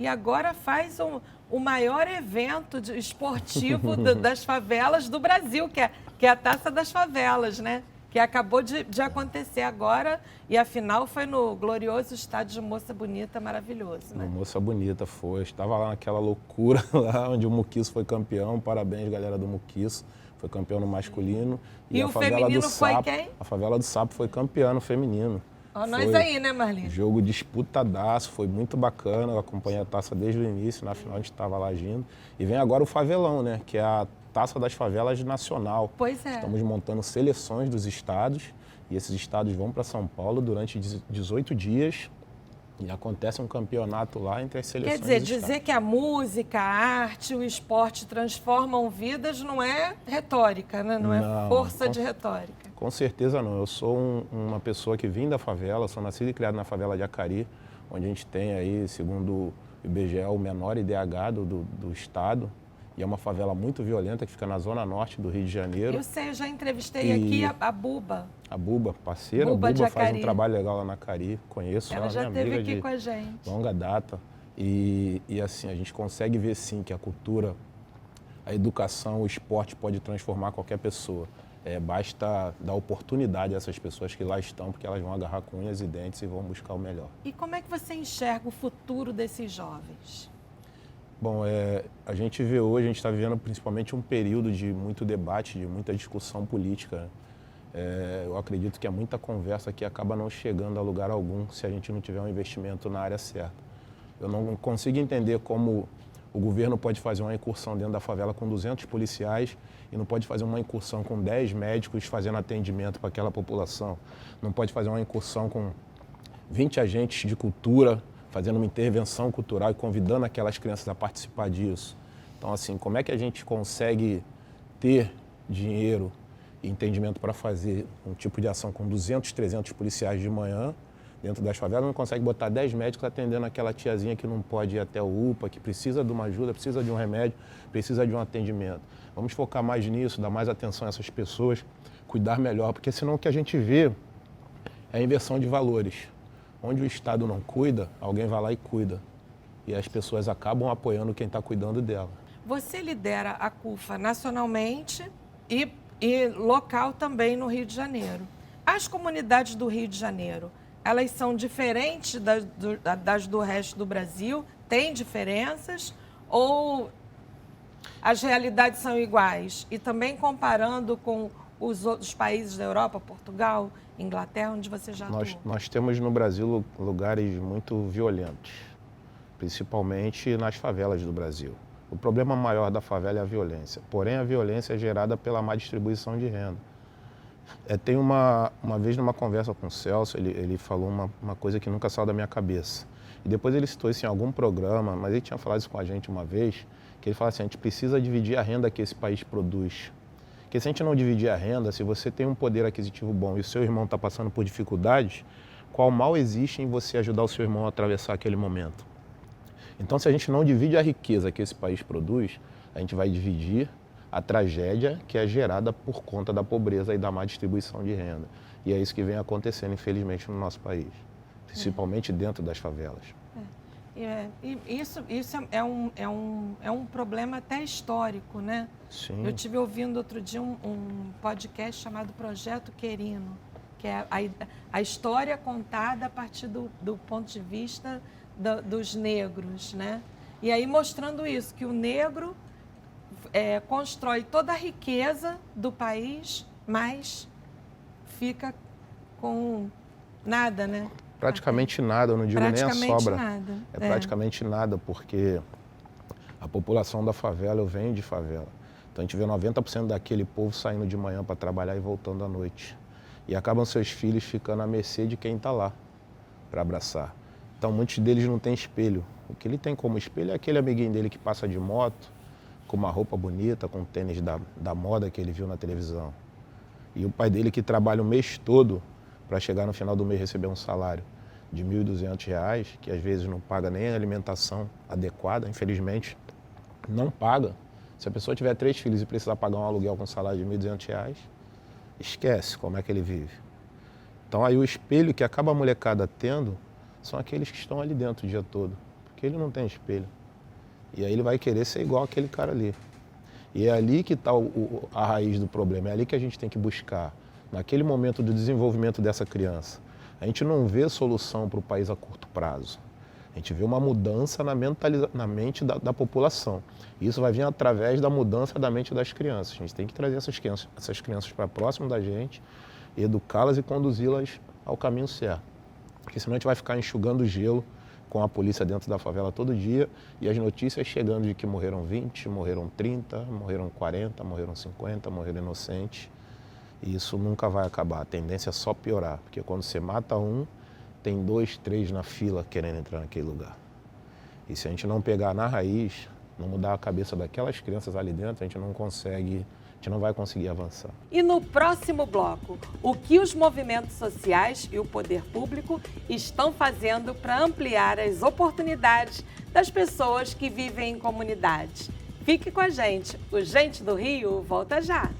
e agora faz o maior evento esportivo das favelas do Brasil, que é a Taça das Favelas, né? Que acabou de acontecer agora, e a final foi no glorioso estádio de Moça Bonita, maravilhoso, né?
No Moça Bonita foi, estava lá naquela loucura lá onde o Muquiço foi campeão, parabéns galera do Muquiço, foi campeão no masculino.
E
a
o
favela
feminino
do
foi
Sapo,
quem?
A favela do Sapo foi campeã no feminino.
Ó, nós aí, né, Marli?
Jogo disputadaço, foi muito bacana, eu acompanhei a taça desde o início, na final a gente estava lá agindo. E vem agora o Favelão, né, que é a Taça das Favelas Nacional.
Pois é.
Estamos montando seleções dos estados e esses estados vão para São Paulo durante 18 dias e acontece um campeonato lá entre as seleções.
Quer dizer,
dos
dizer que a música, a arte, o esporte transformam vidas não é retórica, né? Não é força de retórica.
Com certeza não. Eu sou uma pessoa que vim da favela, sou nascido e criado na favela de Acari, onde a gente tem aí, segundo o IBGE, o menor IDH do estado. E é uma favela muito violenta que fica na zona norte do Rio de Janeiro.
Eu sei, eu já entrevistei aqui a Buba.
A Buba, parceira,
Buba
a Buba faz
Acari.
Um trabalho legal lá na Acari, conheço
Ela já
minha
esteve
amiga
aqui com a gente.
longa data. E assim, a gente consegue ver sim que a cultura, a educação, o esporte pode transformar qualquer pessoa. Basta dar oportunidade a essas pessoas que lá estão, porque elas vão agarrar com unhas e dentes e vão buscar o melhor.
E como é que você enxerga o futuro desses jovens?
Bom, a gente vê hoje, a gente está vivendo principalmente um período de muito debate, de muita discussão política. Eu acredito que há muita conversa que acaba não chegando a lugar algum se a gente não tiver um investimento na área certa. Eu não consigo entender como o governo pode fazer uma incursão dentro da favela com 200 policiais e não pode fazer uma incursão com 10 médicos fazendo atendimento para aquela população. Não pode fazer uma incursão com 20 agentes de cultura fazendo uma intervenção cultural e convidando aquelas crianças a participar disso. Então, assim, como é que a gente consegue ter dinheiro e entendimento para fazer um tipo de ação com 200, 300 policiais de manhã dentro das favelas, não consegue botar 10 médicos atendendo aquela tiazinha que não pode ir até o UPA, que precisa de uma ajuda, precisa de um remédio, precisa de um atendimento. Vamos focar mais nisso, dar mais atenção a essas pessoas, cuidar melhor, porque senão o que a gente vê é a inversão de valores. Onde o Estado não cuida, alguém vai lá e cuida. E as pessoas acabam apoiando quem está cuidando dela.
Você lidera a CUFA nacionalmente e local também no Rio de Janeiro. As comunidades do Rio de Janeiro, elas são diferentes das do resto do Brasil? Tem diferenças? Ou as realidades são iguais? E também comparando com os outros países da Europa, Portugal, Inglaterra, onde você já atuou?
Nós temos no Brasil lugares muito violentos, principalmente nas favelas do Brasil. O problema maior da favela é a violência, porém a violência é gerada pela má distribuição de renda. Tem uma vez numa conversa com o Celso, ele falou uma coisa que nunca saiu da minha cabeça. E depois ele citou isso em algum programa, mas ele tinha falado isso com a gente uma vez, que ele falou assim, a gente precisa dividir a renda que esse país produz. Porque se a gente não dividir a renda, se você tem um poder aquisitivo bom e o seu irmão está passando por dificuldades, qual mal existe em você ajudar o seu irmão a atravessar aquele momento? Então, se a gente não divide a riqueza que esse país produz, a gente vai dividir a tragédia que é gerada por conta da pobreza e da má distribuição de renda. E é isso que vem acontecendo, infelizmente, no nosso país, principalmente dentro das favelas.
E isso é um problema até histórico, né?
Sim.
Eu estive ouvindo outro dia um podcast chamado Projeto Querino, que é a história contada a partir do ponto de vista dos negros, né? E aí mostrando isso, que o negro constrói toda a riqueza do país, mas fica com nada, né?
Praticamente nada, eu não digo nem a sobra.
Nada.
Praticamente nada, porque a população da favela, eu venho de favela. Então a gente vê 90% daquele povo saindo de manhã para trabalhar e voltando à noite. E acabam seus filhos ficando à mercê de quem está lá para abraçar. Então muitos deles não têm espelho. O que ele tem como espelho é aquele amiguinho dele que passa de moto, com uma roupa bonita, com tênis da moda que ele viu na televisão. E o pai dele que trabalha o mês todo para chegar no final do mês receber um salário de R$ 1.200, que às vezes não paga nem a alimentação adequada, infelizmente, não paga. Se a pessoa tiver 3 filhos e precisar pagar um aluguel com salário de R$ 1.200, esquece como é que ele vive. Então aí o espelho que acaba a molecada tendo são aqueles que estão ali dentro o dia todo. porque ele não tem espelho. E aí ele vai querer ser igual aquele cara ali. E é ali que está a raiz do problema, é ali que a gente tem que buscar, naquele momento do desenvolvimento dessa criança. A gente não vê solução para o país a curto prazo. A gente vê uma mudança na mente da população. E isso vai vir através da mudança da mente das crianças. A gente tem que trazer essas crianças para próximo da gente, educá-las e conduzi-las ao caminho certo. Porque senão a gente vai ficar enxugando gelo com a polícia dentro da favela todo dia e as notícias chegando de que morreram 20, morreram 30, morreram 40, morreram 50, morreram inocentes. E isso nunca vai acabar, a tendência é só piorar, porque quando você mata um, tem 2, 3 na fila querendo entrar naquele lugar. E se a gente não pegar na raiz, não mudar a cabeça daquelas crianças ali dentro, a gente não vai conseguir avançar.
E no próximo bloco, o que os movimentos sociais e o poder público estão fazendo para ampliar as oportunidades das pessoas que vivem em comunidades. Fique com a gente, o Gente do Rio volta já.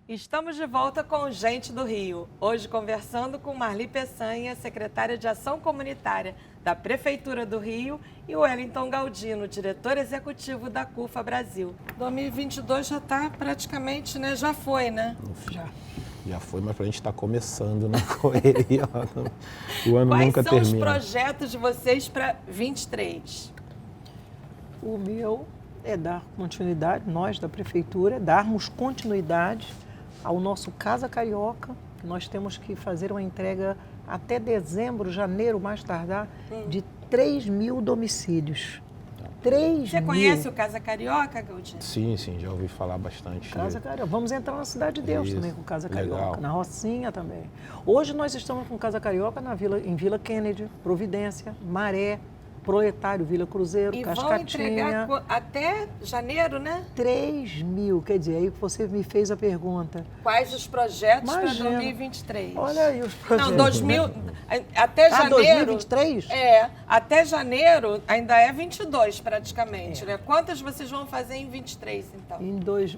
Estamos de volta com o Gente do Rio, hoje conversando com Marli Peçanha, secretária de Ação Comunitária da Prefeitura do Rio, e o Wellington Galdino, diretor executivo da CUFA Brasil. 2022 já está praticamente, né? Já foi, né?
Já foi, mas a gente está começando na correria. O ano nunca termina.
Quais são os projetos de vocês para 23?
O meu é dar continuidade, nós da Prefeitura, darmos continuidade ao nosso Casa Carioca. Nós temos que fazer uma entrega até dezembro, janeiro, mais tardar, de 3.000 domicílios. 3.000.
Você conhece o Casa Carioca, Galdino?
Sim, já ouvi falar bastante.
Casa Carioca. Vamos entrar na Cidade de Deus também com o Casa Carioca,
legal.
na Rocinha também. Hoje nós estamos com o Casa Carioca em Vila Kennedy, Providência, Maré, Proletário, Vila Cruzeiro,
e
Cascatinha.
E vão entregar até janeiro, né?
3.000, quer dizer, aí você me fez a pergunta.
Quais os projetos para 2023?
Olha aí os projetos.
Não, 2000, até janeiro...
2023?
Até janeiro ainda é 22 praticamente, né? Quantas vocês vão fazer em 23, então?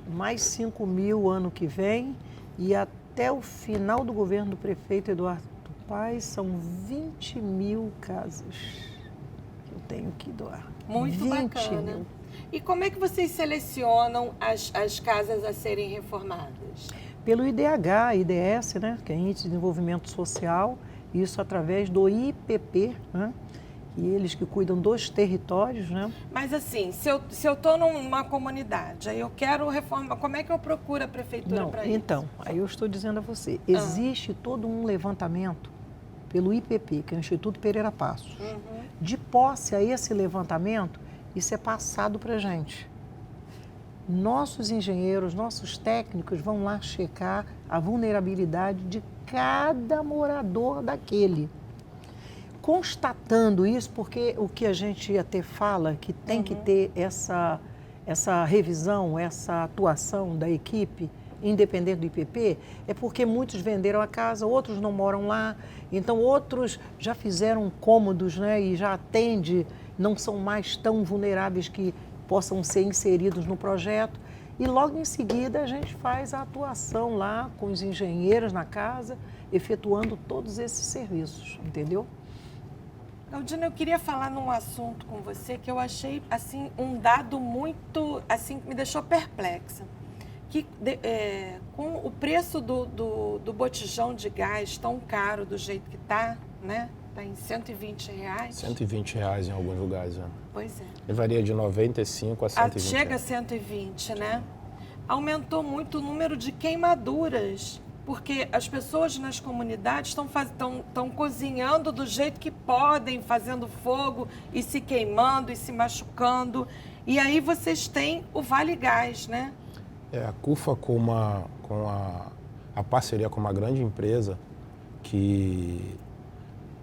Mais 5.000 ano que vem e até o final do governo do prefeito Eduardo Paes são 20.000 casas. Tenho que doar.
Muito bacana. E como é que vocês selecionam as casas a serem reformadas?
Pelo IDH, IDS, né, que é Índice de Desenvolvimento Social, isso através do IPP, né, e eles que cuidam dos territórios, né?
Mas assim, se eu estou numa comunidade, aí eu quero reformar, como é que eu procuro a prefeitura para isso?
Então, aí eu estou dizendo a você, existe todo um levantamento pelo IPP, que é o Instituto Pereira Passos. De posse a esse levantamento, isso é passado para a gente. Nossos engenheiros, nossos técnicos vão lá checar a vulnerabilidade de cada morador daquele. Constatando isso, porque o que a gente até fala, que tem que ter essa revisão, essa atuação da equipe, independente do IPP, é porque muitos venderam a casa, outros não moram lá, então outros já fizeram cômodos, né, e já atende, não são mais tão vulneráveis que possam ser inseridos no projeto. E logo em seguida a gente faz a atuação lá com os engenheiros na casa, efetuando todos esses serviços, entendeu?
Galdino, eu queria falar num assunto com você que eu achei assim um dado muito, assim, que me deixou perplexa. Que com o preço do botijão de gás tão caro do jeito que está, né? Está em R$120.
R$120 em alguns lugares, né?
Pois é.
Ele varia de 95 a 120.
Chega a 120, né? Aumentou muito o número de queimaduras, porque as pessoas nas comunidades estão cozinhando do jeito que podem, fazendo fogo e se queimando e se machucando. E aí vocês têm o Vale Gás, né?
A CUFA, com a parceria com uma grande empresa, que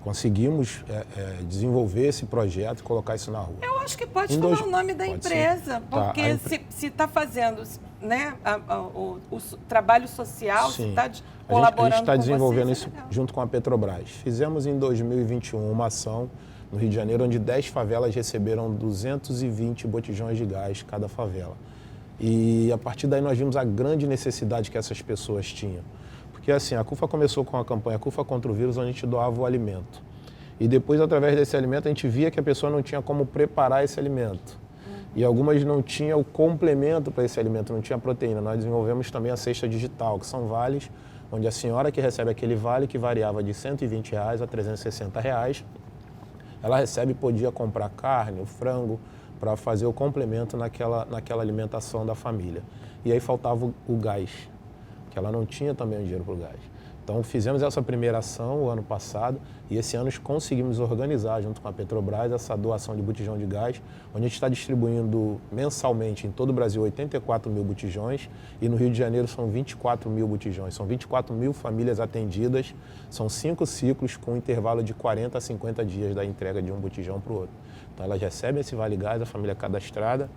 conseguimos desenvolver esse projeto e colocar isso na rua.
Eu acho que pode falar o nome da empresa, porque se está fazendo, né, o trabalho social, se está colaborando. A gente está
desenvolvendo isso junto com a Petrobras. Fizemos em 2021 uma ação no Rio de Janeiro, onde 10 favelas receberam 220 botijões de gás cada favela. E a partir daí nós vimos a grande necessidade que essas pessoas tinham. Porque Porque assim, a CUFA começou com a campanha CUFA contra o vírus, onde a gente doava o alimento. E depois, através desse alimento, a gente via que a pessoa não tinha como preparar esse alimento. E algumas não tinham o complemento para esse alimento, não tinha proteína. Nós desenvolvemos também a cesta digital, que são vales, onde a senhora que recebe aquele vale, que variava de R$120 a R$360, ela recebe e podia comprar carne, o frango, para fazer o complemento naquela alimentação da família. E aí faltava o gás, que ela não tinha também o dinheiro para o gás. Então fizemos essa primeira ação o ano passado e esse ano conseguimos organizar junto com a Petrobras essa doação de botijão de gás, onde a gente está distribuindo mensalmente em todo o Brasil 84 mil botijões e no Rio de Janeiro são 24 mil botijões, são 24 mil famílias atendidas, são 5 ciclos com um intervalo de 40 a 50 dias da entrega de um botijão para o outro. Então elas recebem esse Vale Gás, a família cadastrada,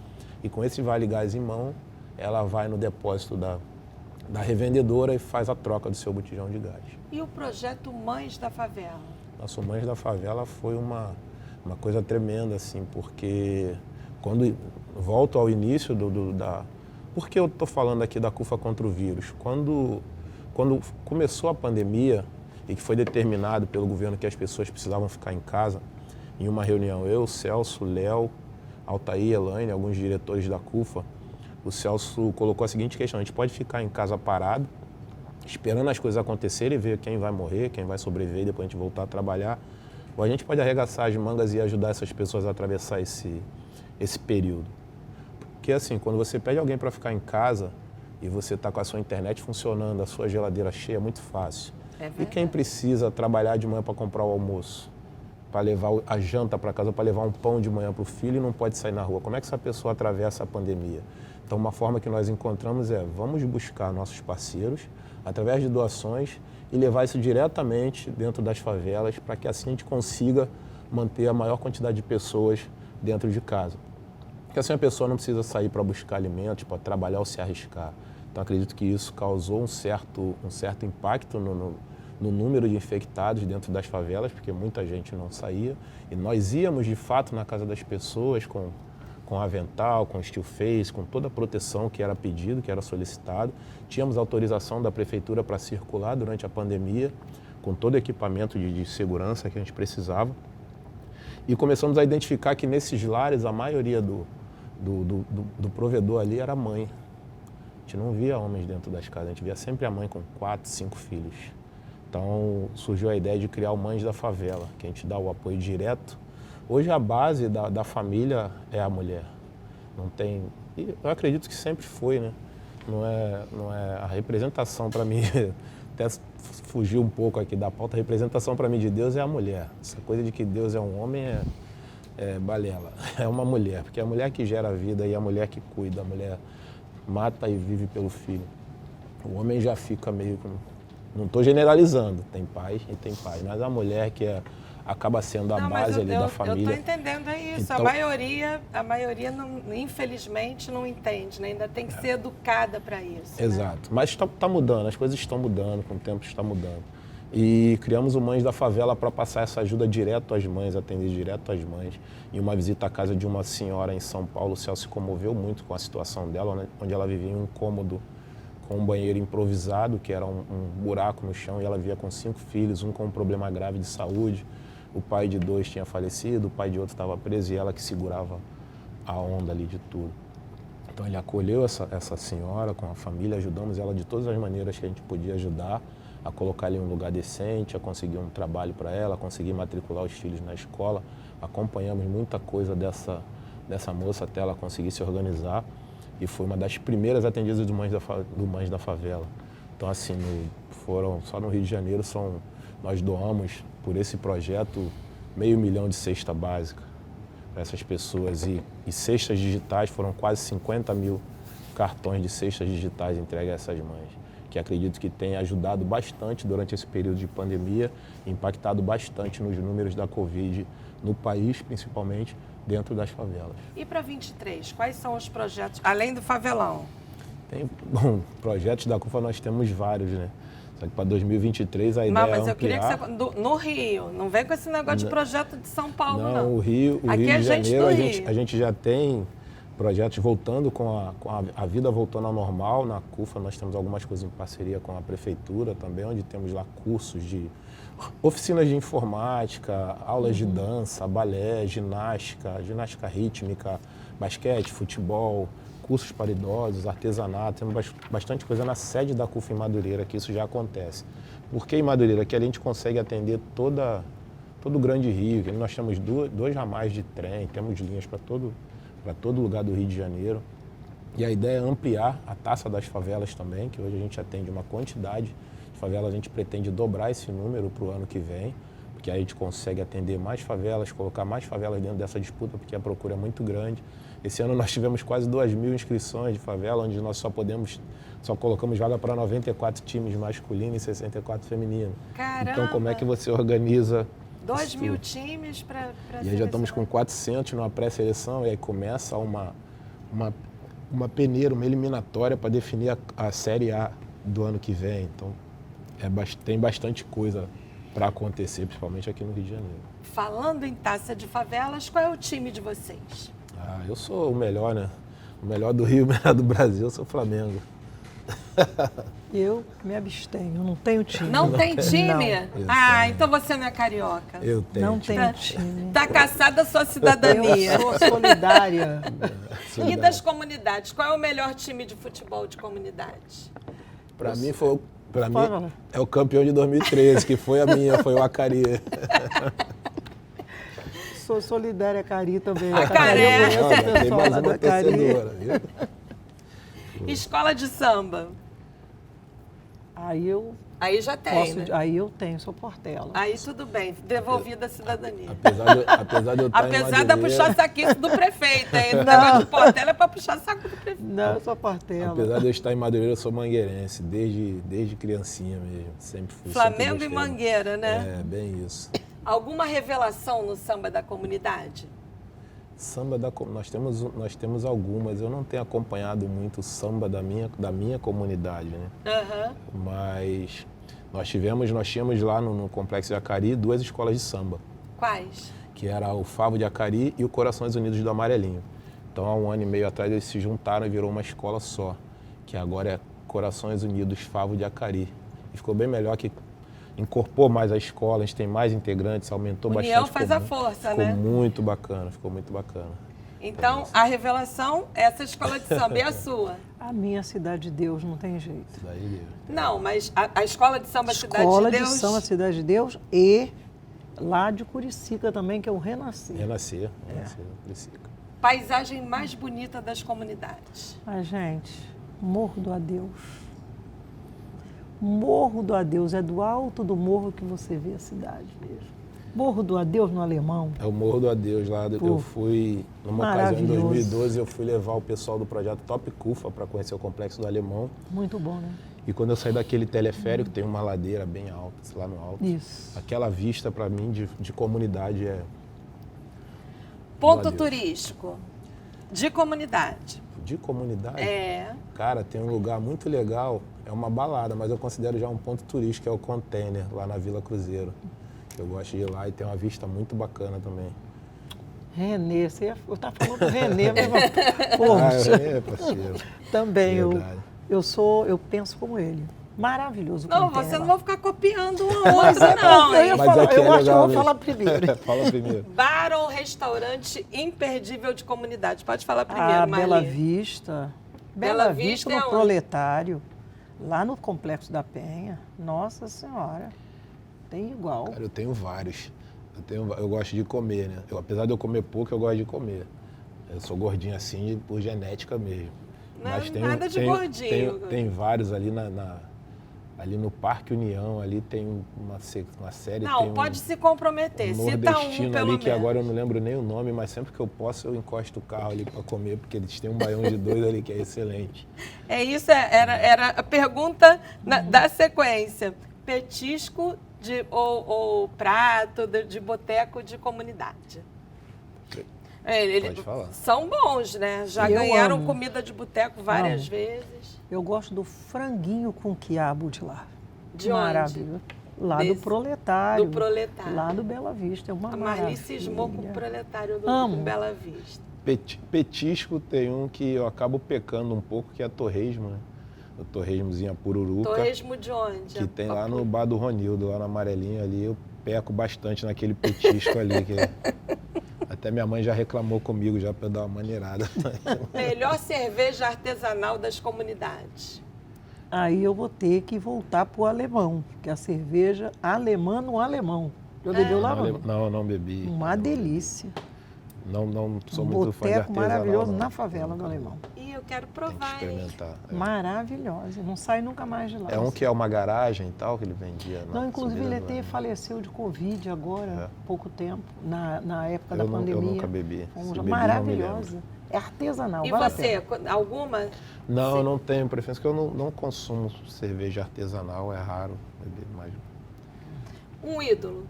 e com esse Vale Gás em mão, ela vai no depósito da revendedora e faz a troca do seu botijão de gás.
E o projeto Mães da Favela?
Nosso Mães da Favela foi uma coisa tremenda, assim, porque quando volto ao início Por que eu estou falando aqui da CUFA contra o vírus? Quando começou a pandemia e que foi determinado pelo governo que as pessoas precisavam ficar em casa, em uma reunião, eu, Celso, Léo, Altair, Elaine, alguns diretores da CUFA, o Celso colocou a seguinte questão: a gente pode ficar em casa parado, esperando as coisas acontecerem e ver quem vai morrer, quem vai sobreviver e depois a gente voltar a trabalhar, ou a gente pode arregaçar as mangas e ajudar essas pessoas a atravessar esse período. Porque assim, quando você pede alguém para ficar em casa e você está com a sua internet funcionando, a sua geladeira cheia, é muito fácil. E quem precisa trabalhar de manhã para comprar o almoço, para levar a janta para casa, para levar um pão de manhã para o filho e não pode sair na rua? Como é que essa pessoa atravessa a pandemia? Então, uma forma que nós encontramos vamos buscar nossos parceiros através de doações e levar isso diretamente dentro das favelas para que assim a gente consiga manter a maior quantidade de pessoas dentro de casa. Porque assim a pessoa não precisa sair para buscar alimentos, para trabalhar ou se arriscar. Então, acredito que isso causou um certo impacto no número de infectados dentro das favelas, porque muita gente não saía. E nós íamos, de fato, na casa das pessoas com avental, com steel face, com toda a proteção que era pedido, que era solicitado. Tínhamos autorização da prefeitura para circular durante a pandemia, com todo o equipamento de segurança que a gente precisava. E começamos a identificar que nesses lares, a maioria do provedor ali era mãe. A gente não via homens dentro das casas, a gente via sempre a mãe com 4, 5 filhos. Então surgiu a ideia de criar o Mães da Favela, que a gente dá o apoio direto. Hoje a base da família é a mulher. Não tem, eu acredito que sempre foi, né? Não é a representação para mim, até fugir um pouco aqui da pauta, a representação para mim de Deus é a mulher. Essa coisa de que Deus é um homem é balela, é uma mulher, porque é a mulher que gera a vida e a mulher que cuida, a mulher mata e vive pelo filho. O homem já fica meio com... Não estou generalizando, tem pais e tem pais, mas a mulher que acaba sendo a base ali da família.
Eu estou entendendo isso. Então, a maioria não, infelizmente não entende, né? Ainda tem que ser educada para isso.
Exato, né? Mas está mudando, as coisas estão mudando, com o tempo está mudando. E criamos o Mães da Favela para passar essa ajuda direto às mães, atender direto às mães. Em uma visita à casa de uma senhora em São Paulo, o Celso se comoveu muito com a situação dela, né? Onde ela vivia em um cômodo com um banheiro improvisado, que era um buraco no chão, e ela vivia com 5 filhos, um com um problema grave de saúde. O pai de 2 tinha falecido, o pai de outro estava preso e ela que segurava a onda ali de tudo. Então ele acolheu essa senhora com a família, ajudamos ela de todas as maneiras que a gente podia ajudar, a colocar ali um lugar decente, a conseguir um trabalho para ela, a conseguir matricular os filhos na escola. Acompanhamos muita coisa dessa moça até ela conseguir se organizar. E foi uma das primeiras atendidas do Mães da Favela. Então, assim, só no Rio de Janeiro nós doamos por esse projeto 500 mil de cesta básica para essas pessoas. E cestas digitais, foram quase 50 mil cartões de cestas digitais entregues a essas mães, que acredito que tem ajudado bastante durante esse período de pandemia, impactado bastante nos números da Covid no país, principalmente, dentro das favelas.
E para 23, quais são os projetos, além do favelão?
Projetos da CUFA nós temos vários, né? Só que para 2023 a ideia
mas
é ampliar.
Eu queria que você... No Rio, não vem com esse negócio de projeto de São Paulo, não.
O Rio
Aqui
de
é gente
Janeiro,
do Rio.
a gente já tem projetos voltando com a vida voltando ao normal. Na CUFA nós temos algumas coisas em parceria com a prefeitura também, onde temos lá cursos de oficinas de informática, aulas de dança, balé, ginástica rítmica, basquete, futebol, cursos para idosos, artesanato. Temos bastante coisa na sede da CUFA em Madureira, que isso já acontece. Por que em Madureira? Que a gente consegue atender todo o Grande Rio, que nós temos dois ramais de trem, temos linhas para todo lugar do Rio de Janeiro. E a ideia é ampliar a taça das favelas também, que hoje a gente atende uma quantidade de favelas, a gente pretende dobrar esse número para o ano que vem, porque aí a gente consegue atender mais favelas, colocar mais favelas dentro dessa disputa, porque a procura é muito grande. Esse ano nós tivemos quase 2.000 inscrições de favela, onde nós só colocamos vaga para 94 times masculinos e 64 femininos.
Caramba!
Então como é que você organiza
2.000 times para
E aí já estamos com 400 numa pré-seleção, e aí começa uma peneira, uma eliminatória para definir a Série A do ano que vem. Então tem bastante coisa para acontecer, principalmente aqui no Rio de Janeiro.
Falando em taça de favelas, qual é o time de vocês?
Eu sou o melhor, né? O melhor do Rio, o melhor do Brasil, eu sou o Flamengo.
Eu me abstenho, não tenho time.
Não tem time?
Não.
Então você não é carioca.
Eu tenho.
Não tenho time.
Tá caçada a sua cidadania.
Eu sou solidária.
E das comunidades, qual é o melhor time de futebol de comunidade?
Para mim
Fala.
é o campeão de 2013, que foi o Acari.
Sou solidária a Cari também.
A Cari.
Tem mais uma torcedora, viu?
Escola de samba.
Aí
já tem, né?
Aí eu tenho, sou Portela.
Aí tudo bem, devolvida a cidadania.
Apesar de eu estar
Apesar de puxar saquinho do prefeito, hein? O negócio de Portela é para puxar saco do prefeito.
Não, eu sou Portela.
Apesar de eu estar em Madureira, eu sou mangueirense, desde criancinha mesmo. Sempre fui.
Flamengo
sempre
e Mangueira, né?
É, bem isso.
Alguma revelação no samba da comunidade?
Samba nós temos algumas. Eu não tenho acompanhado muito o samba da minha comunidade, né?
Uhum.
Mas nós tínhamos lá no Complexo de Acari 2 escolas de samba.
Quais?
Que era o Favo de Acari e o Corações Unidos do Amarelinho. Então, há 1 ano e meio atrás, eles se juntaram e virou uma escola só, que agora é Corações Unidos Favo de Acari. E ficou bem melhor, que incorporou mais a escola, a gente tem mais integrantes, aumentou bastante.
União faz a força, né?
Ficou muito bacana.
Então, a revelação, essa escola de samba é a sua?
A minha Cidade de Deus, não tem jeito.
Cidade de Deus.
Não, mas a escola de samba Cidade de Deus...
Escola de samba Cidade de Deus e lá de Curicica também, que é o Renascer.
Renascer, Curicica.
Paisagem mais bonita das comunidades?
Gente, Morro do Adeus. Morro do Adeus, é do alto do morro que você vê a cidade mesmo. Morro do Adeus no Alemão.
É o Morro do Adeus lá. Eu fui, numa ocasião em 2012, eu fui levar o pessoal do projeto Top CUFA para conhecer o Complexo do Alemão.
Muito bom, né?
E quando eu saí daquele teleférico, tem uma ladeira bem alta, lá no alto.
Isso.
Aquela vista, para mim, de comunidade é...
Ponto turístico de comunidade.
De comunidade?
É.
Cara, tem um lugar muito legal, é uma balada, mas eu considero já um ponto turístico, é o Container, lá na Vila Cruzeiro. Eu gosto de ir lá e tem uma vista muito bacana também.
Renê, eu estava falando do Renê, mas poxa.
É, parceiro.
Também, eu penso como ele. Maravilhoso.
Não, você não vai ficar copiando uma outra, não.
Eu acho que eu vou falar primeiro.
Fala primeiro.
Bar ou restaurante imperdível de comunidade? Pode falar primeiro, Marli.
Bela Vista. Bela Vista no Proletário, lá no Complexo da Penha. Nossa Senhora, tem igual.
Cara, eu tenho vários. Eu gosto de comer, né? Apesar de eu comer pouco, eu gosto de comer. Eu sou gordinho assim por genética mesmo.
Não,
mas
nada de gordinho.
Tem vários ali ali no Parque União, ali tem uma série...
Não, pode se comprometer, cita um pelo
ali,
menos.
que agora eu não lembro nem o nome, mas sempre que eu posso eu encosto o carro ali para comer, porque eles têm um baião de 2 ali que é excelente.
É isso, era a pergunta da sequência. Petisco ou prato de boteco de comunidade.
Pode falar.
São bons, né? Já ganharam comida de boteco várias vezes.
Eu gosto do franguinho com quiabo de lá.
De
maravilhoso. Lá do Proletário.
Do Proletário.
Lá do Bela Vista. É uma maravilha.
A Marli cismou com o Proletário do Bela Vista.
Petisco tem um que eu acabo pecando um pouco, que é torresmo, né? O torresmozinho Pururuca.
Torresmo de onde?
Que tem lá no bar do Ronildo, lá na Amarelinha ali. Eu peco bastante naquele petisco ali. Até minha mãe já reclamou comigo já para eu dar uma maneirada.
Melhor cerveja artesanal das comunidades.
Aí eu vou ter que voltar pro alemão, que é a cerveja alemã no alemão. Já bebeu lá, não?
Não bebi.
Uma delícia.
Não sou muito fã de artesanal.
Boteco maravilhoso
não.
na favela do Alemão.
E eu quero
Tem que
provar, hein?
experimentar.
Maravilhosa. Não sai nunca mais de lá.
É um que é uma garagem e tal, que ele vendia.
Não, inclusive ele
até
faleceu de Covid agora, pouco tempo, na época da
Eu
pandemia.
nunca bebi. Se bebi,
Maravilhosa. É artesanal,
E
vale a
você,
pena.
alguma?
Não, eu não tenho preferência, porque eu não consumo cerveja artesanal, é raro beber mais.
Um ídolo.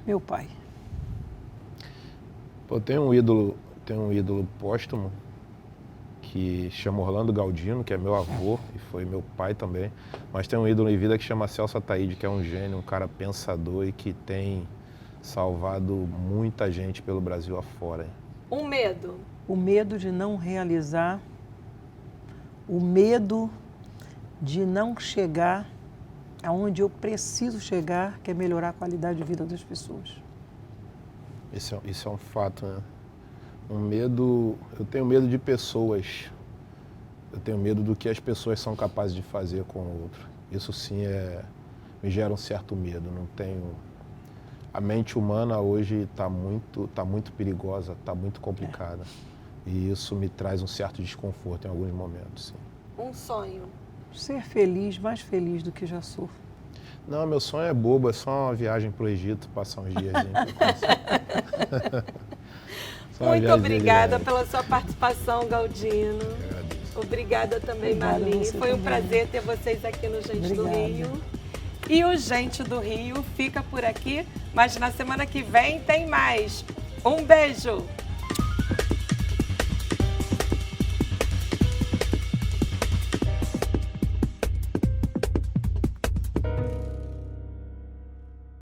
Meu pai.
Pô, tem um ídolo póstumo que chama Orlando Galdino, que é meu avô e foi meu pai também. Mas tem um ídolo em vida que chama Celso Ataíde, que é um gênio, um cara pensador e que tem salvado muita gente pelo Brasil afora.
Um medo.
O medo de não realizar, o medo de não chegar aonde eu preciso chegar, que é melhorar a qualidade de vida das pessoas.
Isso é um fato, né? Eu tenho medo de pessoas. Eu tenho medo do que as pessoas são capazes de fazer com o outro. Isso sim me gera um certo medo. Não tenho. A mente humana hoje está muito perigosa, está muito complicada. E isso me traz um certo desconforto em alguns momentos, sim.
Um sonho.
Ser feliz, mais feliz do que já sou.
Não, meu sonho é bobo, é só uma viagem para o Egito, passar uns dias.
Muito obrigada pela sua participação, Galdino. Obrigada também, Marli. Foi um prazer ter vocês aqui no Gente do Rio. E o Gente do Rio fica por aqui, mas na semana que vem tem mais. Um beijo!